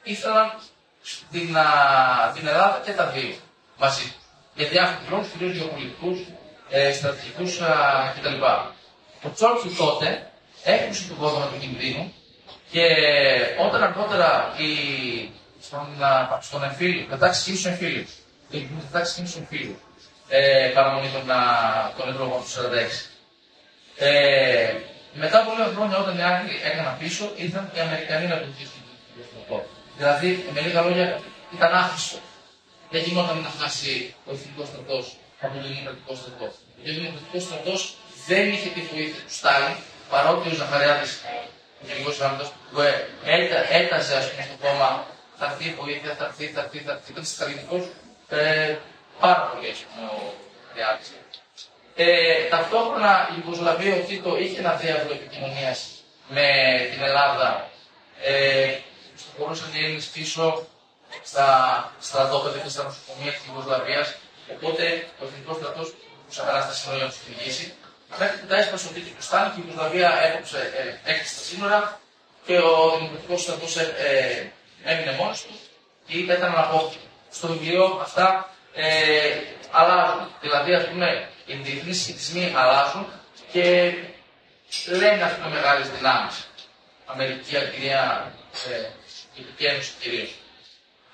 Speaker 5: ήθελαν την Ελλάδα και τα δύο μαζί. Για διάφορους λόγους, κυρίως γεωπολιτικούς, στρατηγικούς κτλ. Ο Τσόρτσιλ τότε έκρουσε τον κόδωνα του κινδύνου και όταν αργότερα στον εμφύλιο, μεταξύ σχήμους εμφύλιους, παραμονή των εκλογών του 1946. Μετά από λίγα χρόνια, όταν οι Άγγλοι έκαναν πίσω, ήρθαν οι Αμερικανοί να τον δείξουν το στρατό. Δηλαδή, με λίγα λόγια, ήταν άχρηστο. Δεν γινόταν να φτάσει ο εθνικός στρατός από τον δημοκρατικό στρατό. Γιατί ο δημοκρατικός στρατός δεν είχε τη βοήθεια του Στάλιν, παρότι ο Ζαχαριάδης, ο γενικός γραμματέας του ΠΟΕ, έταζε, ας πούμε, στο κόμμα, θα έρθει η βοήθεια, θα έρθει. Ήταν σταλινικός πάρα πολύ, ας πούμε, ο Ζαχαριάδης. Ταυτόχρονα η Ιουγκοσλαβία, ο Τίτο, είχε ένα διάβολο επικοινωνίας με την Ελλάδα. Μπορούσαν οι Έλληνες πίσω στα στρατόπεδα και στα νοσοκομεία της Ιουγκοσλαβίας. Οπότε ο εθνικός στρατός μπορούσε να περάσει τα σύνορα να τους κυνηγήσει. Μέχρι που τα έσπασε ο Τίτο του Στάλιν και η Ιουγκοσλαβία έκλεισε τα σύνορα και ο δημοκρατικός στρατός έμεινε μόνος του και ήταν αναπόφευκτο. Στο βιβλίο αυτά αλλάζουν. Δηλαδή, ας πούμε, οι διεθνείς σχετισμοί αλλάζουν και λένε, ας πούμε, μεγάλες δυνάμεις. Αμερική, Αλγερία, Ευρωπαϊκή Ένωση κυρίως.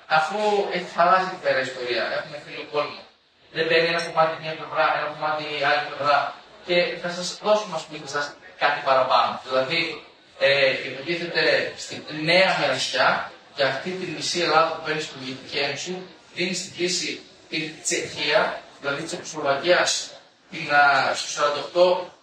Speaker 5: Αφού έχει χαλάσει την πέρα ιστορία, έχουμε φίλο κόσμο. Δεν παίρνει ένα κομμάτι μια πλευρά, ένα κομμάτι άλλη πλευρά. Και θα σας δώσουμε, ας πούμε, κάτι παραπάνω. Δηλαδή, υποτίθεται στην νέα μερασιά για αυτή τη μισή Ελλάδα που παίρνει στην Ευρωπαϊκή Ένωση, δίνει στην κρίση την Τσεχία, δηλαδή τη Τσεχοσλοβακία, στο 48.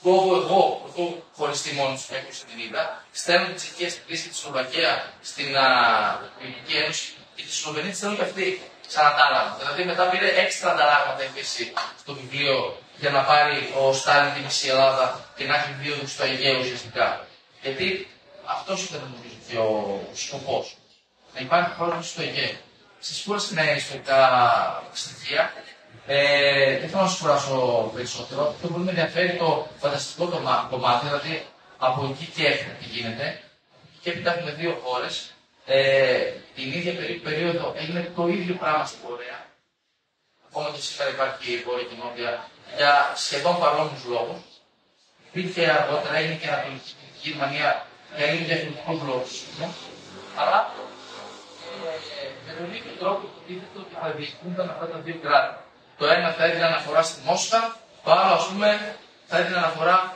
Speaker 5: Κόβω εγώ, πρωτού χωριστεί μόνο του 1990, στέλνω την Τσεχία στην κρίση τη Σλοβακία στην Ευρωπαϊκή Ένωση Και τη Σλοβενία τη θέλουν και αυτή σαν αντάλλαγμα. Δηλαδή μετά πήρε έξτρα ανταλλάγματα η Δύση στο βιβλίο για να πάρει ο Στάλιν τη μισή Ελλάδα και να έχει δίωδο στο Αιγαίο ουσιαστικά. Γιατί αυτό ήταν νομίζω και ο σκοπός. Να υπάρχει πρόσβαση στο Αιγαίο. Στις κούρες είναι ιστορικά στοιχεία. Δεν θέλω να σας κουράσω περισσότερο. Αυτό που με ενδιαφέρει το φανταστικό κομμάτι, δηλαδή από εκεί και έπειτα τι γίνεται. Και έπειτα έχουμε δύο χώρες. Την ίδια περίοδο έγινε το ίδιο πράγμα στην Κορέα. Ακόμα και σήμερα υπάρχει η Βόρεια και η Νότια για σχεδόν παρόμοιους λόγους. Υπήρχε αργότερα, έγινε και η Ανατολική Γερμανία για λίγο διαφορετικούς λόγους. Αλλά με τον ίδιο τρόπο υποτίθεται ότι θα διοικούνταν αυτά τα δύο κράτη. Το ένα θα έδινε αναφορά στη Μόσχα, το άλλο ας πούμε θα έδινε αναφορά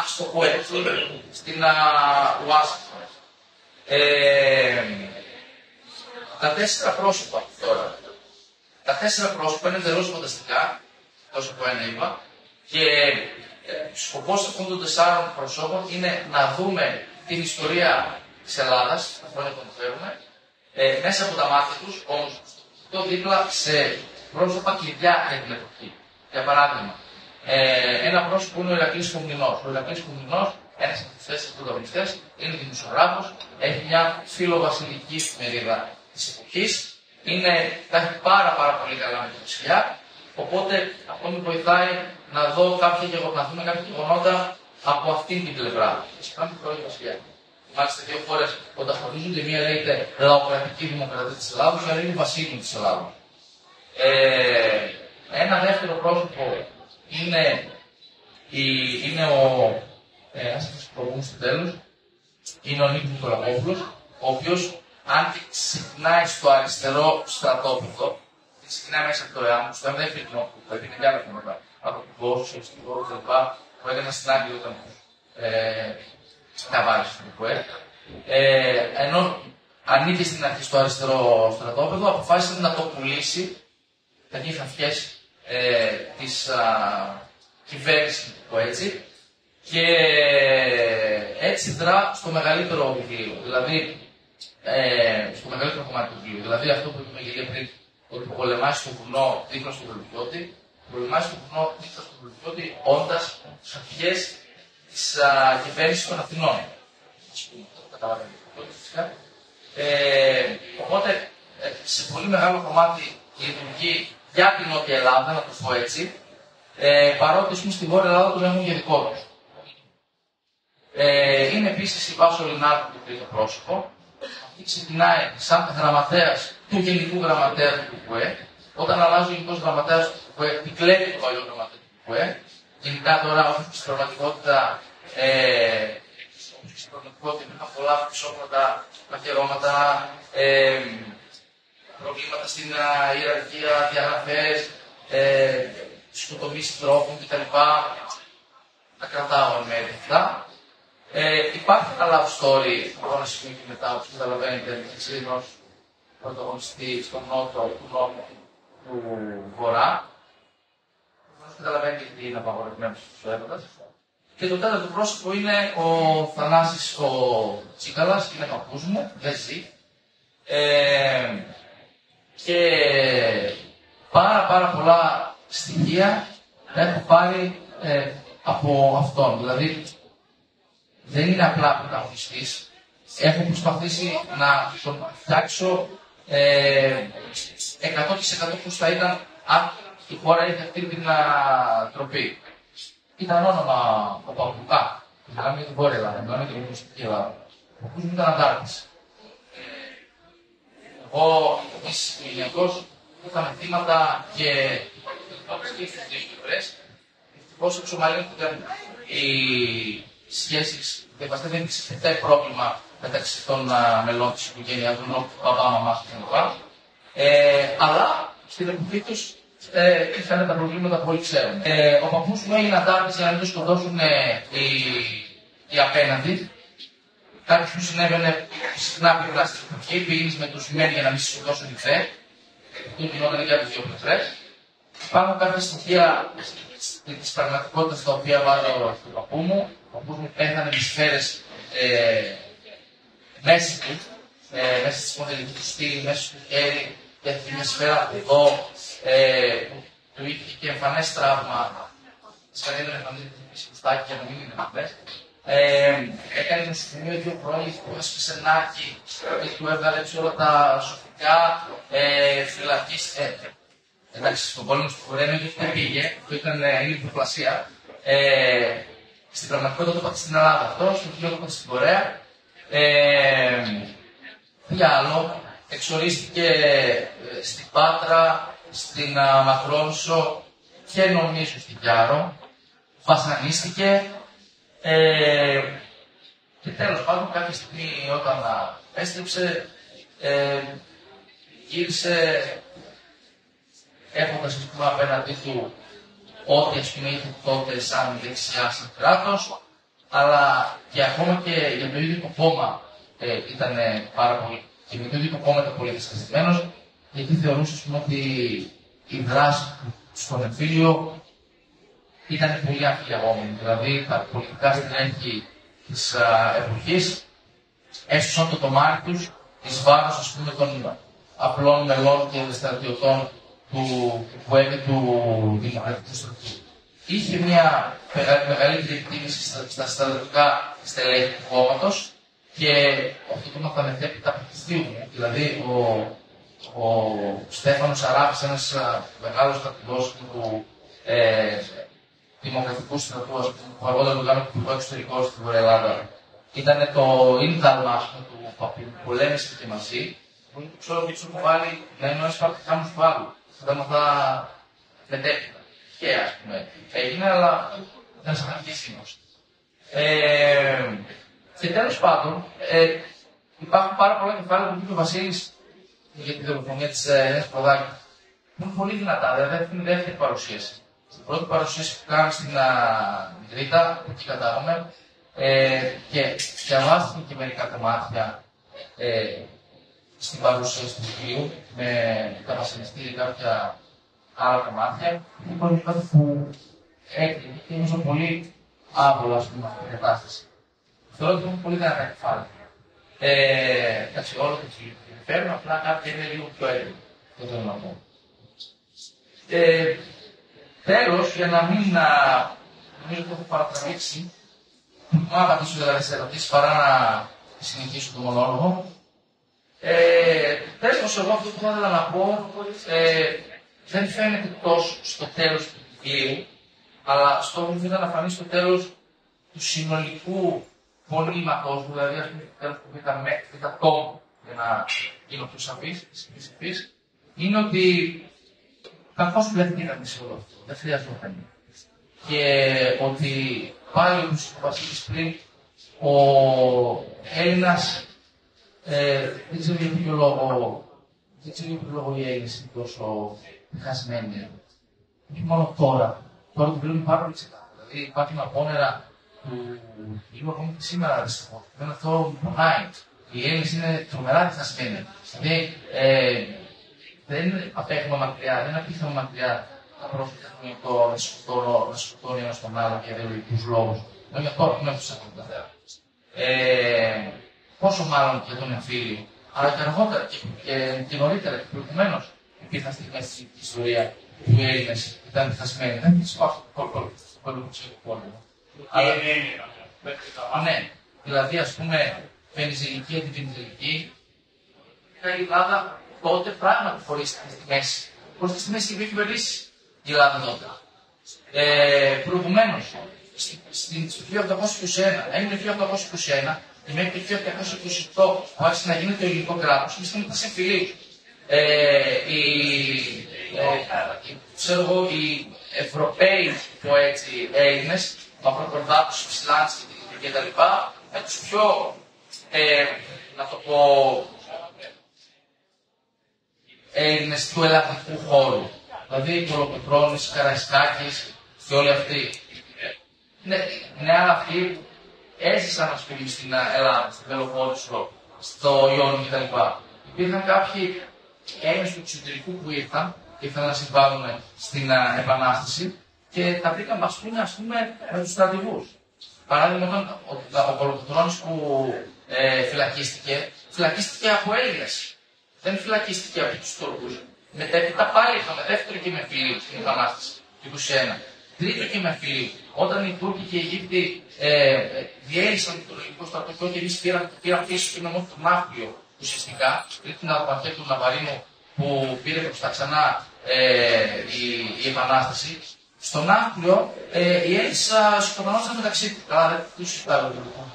Speaker 5: στο πω έτσι, στην Ουάσιγκτον. Τα τέσσερα πρόσωπα τώρα. Τα τέσσερα πρόσωπα είναι εντελώς φανταστικά, τόσο από ένα είπα, και σκοπός αυτών των τεσσάρων προσώπων είναι να δούμε την ιστορία της Ελλάδας, τα χρόνια που αναφέρουμε, μέσα από τα μάτια τους, όμως το δίπλα σε πρόσωπα κλειδιά για την εποχή. Για παράδειγμα, ένα πρόσωπο είναι ο Ηρακλής Κομνηνός. Ο Ηρακλής Κομνηνός, ένας από τους τέσσερις πρωταγωνιστές, είναι δημοσιογράφος, έχει μια φιλοβασιλική εφημερίδα της εποχής, τα έχει πάρα πολύ καλά με τη Βασιλιά, οπότε αυτό με βοηθάει να δούμε κάποια γεγονότα από αυτήν την πλευρά. Φυσικά με τη Βασιλιά. Μάλιστα, δύο φορές όταν χωρίζονται, μία λέγεται Λαοκρατική Δημοκρατία της Ελλάδος, η άλλη είναι Βασίλειο της Ελλάδος. Ένα δεύτερο πρόσωπο είναι ο. Ας πούμε στο τέλος, είναι ο Νίκος Νικολακόπουλος, ο οποίος, αν και ξυπνάει στο αριστερό στρατόπεδο, ξεκινάει μέσα από το ΕΑΜ, στο ΕΑΜ δεν υπήρχε νόμο, είναι και άλλα θέματα, από την Πόσο, στην Πόσο κλπ. Που έκανε στην Άγγλια όταν τα βάλει στο ΚΟΕ. Ενώ ανήκε στην αρχή στο αριστερό στρατόπεδο, αποφάσισε να το πουλήσει, θα γίνει χαφιές της κυβέρνησης του έτσι, και έτσι δρά στο μεγαλύτερο βιβλίο, δηλαδή στο μεγαλύτερο κομμάτι του βιβλίου. Δηλαδή αυτό που είπαμε και πριν, ότι πολεμάει στο βουνό δίπλα στον Προλυκιώτη, πολεμάει στο βουνό δίπλα στον Προλυκιώτη, όντας τις αρχές της κυβέρνησης των Αθηνών. Ας πούμε, το καταλαβαίνετε φυσικά. Οπότε, σε πολύ μεγάλο κομμάτι λειτουργεί για την Νότια Ελλάδα, να το πω έτσι, παρότι στη Βόρεια Ελλάδα τον έχουν για δικό τους. Είναι επίσης η Βάσο Λινάρου το τρίτο πρόσωπο. Αυτή ξεκινάει σαν γραμματέας του Γενικού Γραμματέα του ΚΚΕ. Όταν αλλάζει ο Γενικός Γραμματέας του ΚΚΕ, την κλέβει το παλιό Γραμματέα του ΚΚΕ. Γενικά τώρα, όπως στην πραγματικότητα, υπήρχαν πολλά πισόπλατα, μαχαιρώματα, προβλήματα στην ιεραρχία, διαγραφές, σκοτωμίσεις τρόφων κτλ. Τα κρατάω εν μέρει αυτά. Υπάρχει ένα love story, μπορώ να σημαίνει και μετά, όπως καταλαβαίνετε, μεταξύ ενός πρωταγωνιστή στον νότο του νόμου του Βορρά. Δεν καταλαβαίνετε γιατί είναι απαγορευμένος στους έρωτας. Και το τέταρτο πρόσωπο είναι ο Θανάσης ο Τσίκαλας, είναι παππούς μου, δεν ζει. Και πάρα πολλά στοιχεία έχω πάρει από αυτόν. Δηλαδή, δεν είναι απλά πρωταγωνιστής. Έχω προσπαθήσει να τον φτιάξω 100% πώς θα ήταν αν η χώρα είχε αυτή την τροπή. Ήταν όνομα ο Παπουκά. Μιλάμε για την Βόρεια Ελλάδα, μιλάμε για την Γνωστική Ελλάδα. Ο οποίος μου ήταν αντάρτης. Εγώ, επίσης, οικογενειακός, είχαμε θύματα και στις δύο πλευρές. Ευτυχώς εξομαλύνθηκαν οι σχέσεις, δεν υπήρξε ποτέ πρόβλημα μεταξύ των μελών της οικογένειας, του παπά, μαμάς κλπ. Αλλά στην εποχή τους είχαν τα προβλήματα που όλοι ξέρουν. Ο παππούς μου έγινε αντάρτης για να μην το σκοτώσουν οι απέναντι. Κάτι που συνέβαινε συχνά πλευρά στην εποχή, πήγαινες με τους μεν για να μην σκοτώσουν οι θε. Αυτό γινόταν και από τις δύο πλευρές. Υπάρχουν κάποια στοιχεία της πραγματικότητας τα οποία βάζω στον παππού μου. Ο παππούς μου πέθανε με σφαίρες μέσα του, μέσα στη σπονδυλική του στήλη, μέσα στο χέρι, και αυτή μια σφαίρα από εδώ, του είχε και εμφανές τραύμα. Σκανίδι να εμφανίζεται στο κουστάκι για να μην είναι εμφανές. Έκανε ένα σημείο 2 χρόνια που έσπασε νάκι και του έβγαλε έτσι όλα τα σοφικά, φυλακίστηκε. Εντάξει, στον πόλεμο του Κουρέμιου δεν πήγε, αυτό ήταν η διπλασία. Στην πραγματικότητα το είπατε στην Ελλάδα αυτό, στο βιβλίο το είπατε στην Κορέα. Τι άλλο, εξορίστηκε στην Πάτρα, στην Μακρόνησο και νομίζω στην Κιάρο. Βασανίστηκε. Και τέλος πάντων κάποια στιγμή όταν έστρεψε, γύρισε έχοντας απέναντί του ό,τι είχε τότε σαν δεξιά σαν κράτος, αλλά και ακόμα και για το ίδιο το κόμμα ήταν πάρα πολύ, και με το ίδιο το κόμμα ήταν πολύ δυσκαστημένος, γιατί θεωρούσε ότι η δράση του στον εμφύλιο ήταν πολύ αμφιλεγόμενη. Δηλαδή τα πολιτικά στελέχη της εποχής έσωσαν το τομάρι τους εις βάρος, ας πούμε, των απλών μελών και στρατιωτών του ΚΚΕ και του Δημοκρατικού Στρατού. Είχε μια μεγαλύτερη εκτίμηση στα στρατιωτικά στελέχη του κόμματος και αυτό το μάθαμε έπειτα από τις δύο μου. Δηλαδή ο Στέφανος Αράπης, ένας μεγάλος στρατηγός του Δημοκρατικού Στρατού, που αργότερα το κάνουμε το εξωτερικό στην Βορεια Ελλάδα, ήταν το ίνδαλμα του Παππού που πολέμησε και μαζί, που είναι το ξέρω ότι του έχω βάλει να είναι ο ένας παρτιχάμους του άλλου. Θα μετέπειτα. Και ας πούμε έγινε, αλλά ήταν σαν αρχίσιμος. Και τέλος πάντων, υπάρχουν πάρα πολλά κεφάλαια που είπε ο Βασίλης για τη δολοφονία της Ελένης Προδάκη. Είναι πολύ δυνατά, δηλαδή αυτή είναι η δεύτερη παρουσίαση. Στην πρώτη παρουσίαση που κάναμε στην Μητρίτα, που εκεί κατάγαμε, και διαβάστηκε και μερικά κομμάτια στην παρουσίαση του βιβλίου, με τα βασιλιστήρια και κάποια άλλα κομμάτια. Είναι κάτι που έκλεινε και νομίζω πολύ άβολα, ας πούμε, αυτή την κατάσταση. Θεωρώ ότι είναι πολύ δυνατά κεφάλαια. Εντάξει, όλο το ενδιαφέρον, απλά κάποια είναι λίγο πιο έντονο. Το θέλω να πω. Τέλος, για να μην νομίζω ότι έχω παρατραβήξει, να απαντήσω δηλαδή σε ερωτήσεις παρά να συνεχίσω το μονόλογο. Τέλος, εγώ αυτό που θα ήθελα να πω δεν φαίνεται τόσο στο τέλος του βιβλίου, αλλά στόχος μου ήταν να φανεί στο τέλος του συνολικού πολύματος, δηλαδή ας πούμε το τέλος που ήταν τόμο, για να γίνω πιο σαφής, είναι ότι καθώς πλέον σε όλο αυτό, δεν χρειαζόταν. Και ότι πάλι όπως είπε ο Βασίλης πριν, ο Έλληνας δεν ξέρω για ποιο λόγο οι Έλληνες είναι τόσο χασμένοι. Όχι μόνο τώρα. Τώρα το βλέπουμε πάρα πολύ ξεκάθαρα. Δηλαδή υπάρχουν απόνερα που λίγο ακόμη και σήμερα δυστυχώς. Δεν αυτό μου πονάει. Οι Έλληνες είναι τρομερά διχασμένοι. Δηλαδή δεν απέχουμε μακριά, δεν απέχουμε μακριά τα πρόσφατα του να σκοτώνει ένας τον άλλο για ιδεολογικούς λόγους. Δεν για τώρα που είναι αυτούς τα θέματα. Πόσο μάλλον και τον εμφύλιο, αλλά και αργότερα και νωρίτερα και προηγουμένως υπήρχαν στιγμές στην ιστορία που οι Έλληνες ήταν διχασμένοι. Δεν τους πάω στο πόλεμο. Ναι, δηλαδή ας πούμε Βενιζελική, αντιβενιζελική, η Ελλάδα τότε πράγματι χωρίστηκε στη μέση. Χωρίστηκε στη μέση και είχε κυβερνήσει η Ελλάδα τότε. Προηγουμένως, στο 1821, έγινε το 1821 και μέχρι το 1828 άρχισε να γίνεται το ελληνικό κράτος. Εμείς ήμασταν σε εμφυλίους. Οι Ευρωπαίοι Έλληνες, Μαυροκορδάτους, Ψηλάνης κτλ. Με τους πιο, να το πω, Έλληνες του ελλαδικού χώρου. Δηλαδή Κολοκοτρώνης, Καραϊσκάκης και όλοι αυτοί. Ναι, αλλά αυτοί έζησαν, ας πούμε, στην Ελλάδα, στην Πελοπόννησο, στο Ιόνιο κτλ. Υπήρχαν κάποιοι Έλληνες του εξωτερικού που ήρθαν να συμβάλλουν στην Επανάσταση και τα βρήκαν μπαστούνια, ας πούμε, με τους στρατηγούς. Παράδειγμα, όταν ο Κολοκοτρώνης που φυλακίστηκε, φυλακίστηκε από Έλληνες. Δεν φυλακίστηκε από τους Τούρκους. Μετέπειτα πάλι είχαμε δεύτερο κειμενοφυλίου στην Επανάσταση του 1921. Τρίτο κειμενοφυλίου, όταν οι Τούρκοι και οι Αιγύπτιοι διέλυσαν το τουρκικό στρατό και όχι εμείς πήραν πίσω και μόνο το Ναύπλιο ουσιαστικά, πριν την απαρχέ του Ναβαρίνου που πήρε προς τα ξανά η Επανάσταση. Στο Ναύπλιο οι Έλληνες σκοτωνόταν μεταξύ τους. Καλά, δεν τους συζητάμε λοιπόν.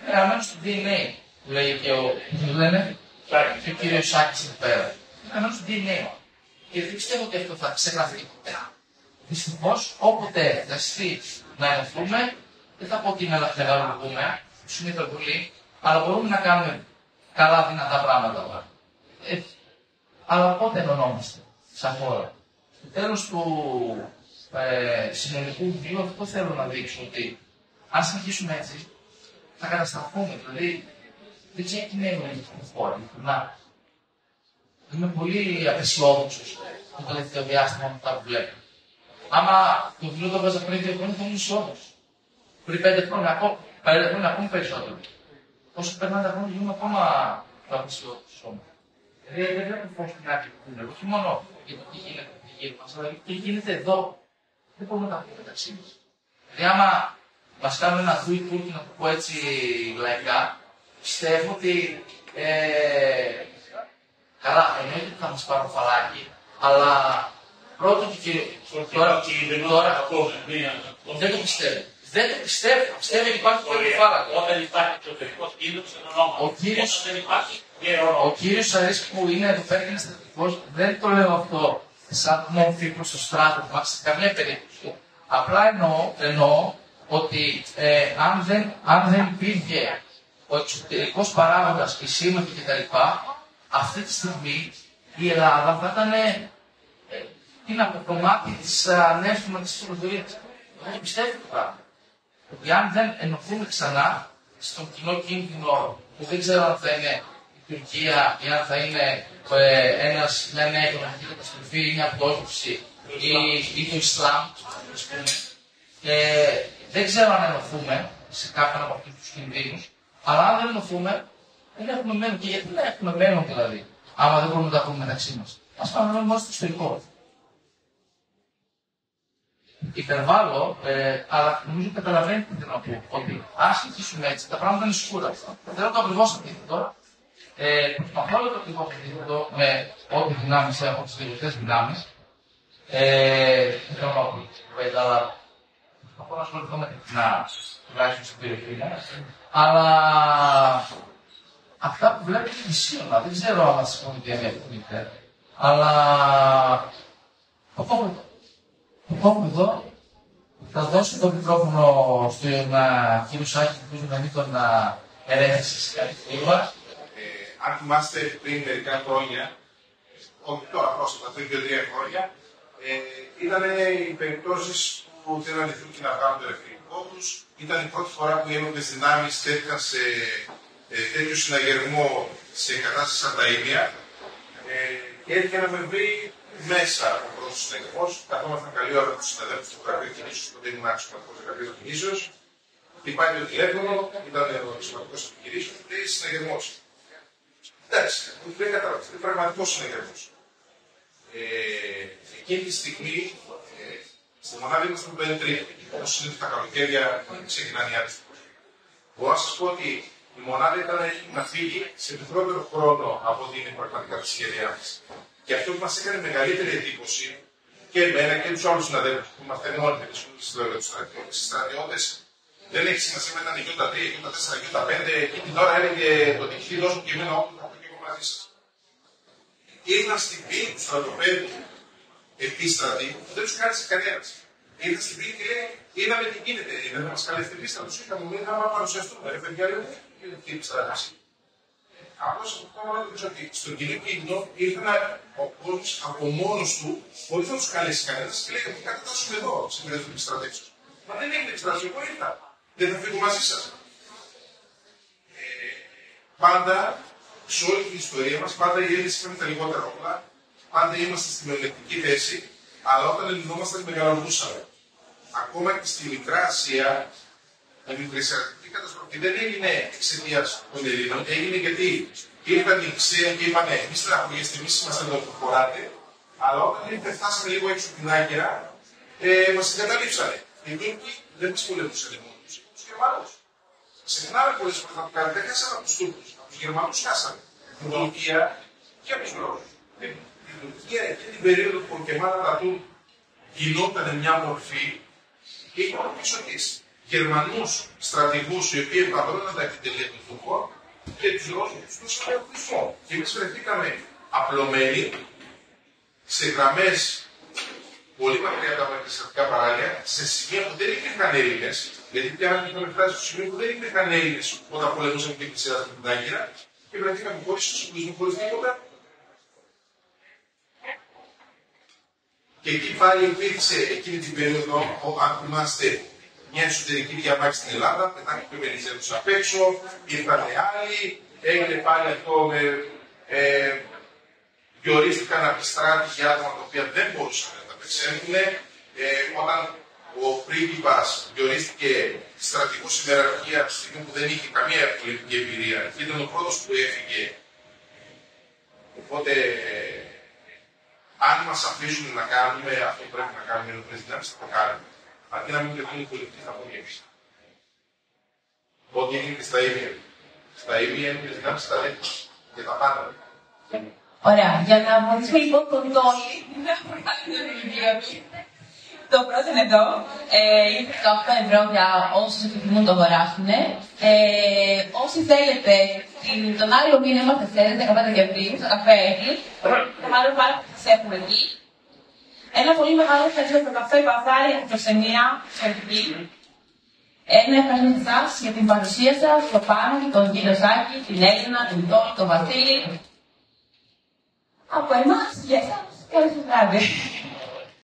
Speaker 5: Γραμμένο στο DNA, που λέει και ο κύριος Σάκης εδώ πέρα. Γραμμένο στο DNA. Και δεν πιστεύω ότι αυτό θα ξεχαθεί. Δυστυχώς, όποτε δαστεί να ενωθούμε, δεν θα πω ότι μεγαλουργούμε, σου είναι πολύ, αλλά μπορούμε να κάνουμε καλά δυνατά πράγματα. Αλλά πότε ενωνόμαστε σαν χώρα. Στο τέλος του συνολικού βιβλίου αυτό θέλω να δείξω ότι αν συνεχίσουμε έτσι, θα καταστραφούμε. Δηλαδή, δεν ξεκινάμε με την χώρα. Να. Είμαι πολύ απεσιόδοξος το τελευταίο διάστημα με αυτά που βλέπω. Άμα το βιβλίο το έβαζα πριν 2 χρόνια, θα ήμουν αισιόδοξος. Πριν 5 χρόνια, ακόμα περισσότερο. Όσο περνάνε τα χρόνια, γίνομαι ακόμα πιο απεσιόδοξος όμως. Δηλαδή, δεν βλέπω φως στην άκρη του τούνελ. Όχι μόνο για το τι γίνεται γύρω μας, αλλά τι γίνεται εδώ. Δεν μπορούμε να τα πούμε μεταξύ μας. Δηλαδή, άμα μας κάνουν ένα δούι Τούρκοι, να το πω έτσι λαϊκά, πιστεύω ότι. Καλά, εννοείται ότι θα μας πάρουν φαλάκι, αλλά πρώτον και τώρα δεν το πιστεύω. Δεν το πιστεύω. Πιστεύω ότι υπάρχει πολύ φάλακο.
Speaker 6: Όταν υπάρχει εξωτερικός κίνδυνος,
Speaker 5: ο κύριος Σαρίσκ που είναι εδώ πέρα και είναι στρατηγικός, δεν το λέω αυτό σαν μορφή προς το στράτο μας, σε καμία περίπτωση. Απλά εννοώ ότι αν δεν υπήρχε ο εξωτερικός παράγοντας, οι σύμμαχοι κτλ., αυτή τη στιγμή η Ελλάδα θα ήταν το κομμάτι της νέας χρηματιστικής ολοκληρίας. Εγώ πιστεύω το πράγμα. Ότι αν δεν ενωθούμε ξανά στον κοινό κίνδυνο, που δεν ξέρω αν θα είναι η Τουρκία ή αν θα είναι μια νέα οικονομική καταστροφή ή μια πτώχευση ή το Ισλάμ, ας πούμε, δεν ξέρω αν ενωθούμε σε κάποιον από αυτούς τους κινδύνους, αλλά αν δεν ενωθούμε, δεν έχουμε μέλλον. Και γιατί δεν έχουμε μέλλον δηλαδή, άμα δεν μπορούμε να τα πούμε μεταξύ μας. Ας πάμε μόνο στο ιστορικό. Υπερβάλλω, αλλά νομίζω ότι καταλαβαίνετε τι θέλω να πω. Ότι αν συνεχίσουμε έτσι, τα πράγματα είναι σκούρα. Θέλω το ακριβώς αντίθετο. Προσπαθώ το ακριβώς αντίθετο με ό,τι δυνάμεις έχω, τις τελευταίες δυνάμεις. Δεν θέλω να πω κουβέντα, αλλά προσπαθώ να ασχοληθώ με την τουλάχιστον στην περιοχή μας. Αλλά αυτά που βλέπετε είναι ισχύωνα. Δεν ξέρω αν θα συμφωνείτε με αυτό. Αλλά το πω εδώ. Θα δώσω το μικρόφωνο στον κύριο Σάκη, που να μην τον ερέθησε σε κάτι γρήγορα.
Speaker 4: Αν θυμάστε πριν μερικά χρόνια, όχι τώρα πρόσφατα, πριν 2-3 χρόνια, ήταν οι περιπτώσεις που θέλαν οι Τούρκοι να βγάλουν το ελευθερικό τους. Ήταν η πρώτη φορά που οι ένοπλες δυνάμεις τέθηκαν σε τέτοιο συναγερμό σε κατάσταση σαν τα ίδια. Και έτυχε να με βρει μέσα ο πρώτος συναγερμός. Καθόμασταν καλή ώρα με τους συναδέλφους του γραφείου κινήσεως, τότε ήμουν αξιωματικός του γραφείου κινήσεως. Χτυπάει το τηλέφωνο, ήταν ο αξιωματικός επιχειρήσεων, λέει συναγερμός. Εντάξει, δεν κατάλαβα, είναι πραγματικός συναγερμός. Εκείνη τη στιγμή, στη μονάδα ήμασταν το 5-3, όπως συνήθως τα καλοκαίρια ξεκινάνε οι άλλες. Μπορώ να σας πω ότι η μονάδα ήταν να φύγει σε μικρότερο χρόνο από ό,τι είναι πραγματικά τη σχέδιά μας. Και αυτό που μας έκανε μεγαλύτερη εντύπωση, και εμένα και τους άλλους συναδέλφους που ήμασταν όλοι με τους στρατιώτες, δεν έχει σημασία με έναν Ι3, Ι4, Ι5, εκείνη την ώρα έλεγε το διοικητή, δώσ' μου και εμένα όπλο, θα πω και εγώ μαζί σας. Ήρθαν στην πύλη του στρατοπέδου επίστρατη, που δεν τους κάλεσε κανένας. Ήρθαν στην πύλη και λέει, είδαμε τι γίνεται, δεν μας καλέσει την πίστα, τους είχαμε, μου λέει, να παρουσιαστούμε, ρε παιδιά, λέω, τι επιστράτευση. Απλώς αυτό μόνο νομίζω ότι στον κοινό κίνδυνο ήρθαν ο κόσμος από μόνος του, χωρίς να τους καλέσει κανένας, και λέει ότι κατατάσσουμε εδώ, στην περίοδο του επιστρατεύσεως. Μα δεν έγινε επιστράτευση, εγώ ήρθα. Δεν θα φύγω μαζί σας. Πάντα, σε όλη την ιστορία μας, πάντα οι Έλληνες είχαμε τα λιγότερα όπλα, πάντα είμαστε στη μειονεκτική θέση, αλλά όταν ελληνόμασταν μεγαλουργούσαμε. Ακόμα και στη Μικρά Ασία, με μικρή καταστροφή δεν έγινε εξαιτίας των Ελλήνων, έγινε γιατί ήρθαν οι ξένοι και είπαν: εμείς τραγουδίστε, εμείς είμαστε εδώ που χωράτε, αλλά όταν φτάσαμε λίγο έξω από την Άγκυρα, μας εγκαταλείψανε. Οι Τούρκοι δεν μας πολεμούσαν μόνο τους Γερμανούς. Ξεχνάμε πολλές φορές να το κάνετε, δεν χάσαμε από τους Τούρκους, από τους Γερμανούς χάσαμε. Την Τουρκία και από τους Ρώσους. Την Τουρκία εκείνη την περίοδο που ο Κεμάλ Ατατούρκ γινόταν μια μορφή και είχε πίσω της Γερμανούς στρατηγούς οι οποίοι επαυρώναν τα επιτελεία των Τούρκων και τους Ρώσους τους απελευθισμό. Και εμείς βρεθήκαμε απλωμένοι σε γραμμές πολύ μακριά από τα εκκλησιαστικά παράλια, σε σημεία που δεν υπήρχαν Έλληνες, γιατί πια είχαμε φτάσει στο σημείο που δεν υπήρχαν Έλληνες όταν πολεμούσαμε και εκκλησιάζαμε την Άγκυρα και βρεθήκαμε χωρίς εξοπλισμό, χωρίς τίποτα. Και εκεί πάλι υπήρξε εκείνη την περίοδο, αν θυμάστε, μια εσωτερική διαμάχη στην Ελλάδα, πετάχτηκε ο Βενιζέλος απ' έξω, ήρθαν άλλοι, έγινε πάλι αυτό με. Διορίστηκαν από τη στράτη για άτομα τα οποία δεν μπορούσαν να τα πεσαίνουν. Όταν ο πρίγκιπας διορίστηκε στρατηγός ημεραρχία στη στιγμή που δεν είχε καμία πολιτική εμπειρία και ήταν ο πρώτος που έφυγε. Οπότε, αν μας αφήσουν να κάνουμε αυτό που πρέπει να κάνουμε οι ενόπλες δυνάμεις, θα το κάνουμε. Αντί να μην κρυφθούν οι πολιτικοί, θα πω εμείς. Ό,τι έγινε και στα ίδια. Στα ίδια οι ενόπλες δυνάμεις τα λέμε και τα πάντα.
Speaker 2: Ωραία. Για να βοηθήσουμε λοιπόν τον Τόλι να βγάλει το βιβλίο του. Το πρώτο είναι εδώ. Είναι 18 € για όσους επιθυμούν το αγοράσουν. Όσοι θέλετε, τον άλλο μήνα είμαστε στις 15 Δεκεμβρίου, στο καφέ Έγκλη. Θα μάλλον πάρει που σας έχουμε εκεί. Ένα πολύ μεγάλο ευχαριστώ στο καφέ Παθάρι για την προξενία εξαιρετική. Ένα ευχαριστώ σε εσάς για την παρουσία σας, το Πάνο, τον κύριο Σάκη, την Έλληνα, τον Τόλι, τον Βασίλη. Από εμάς, για εσάς, καλή σας βράδυ.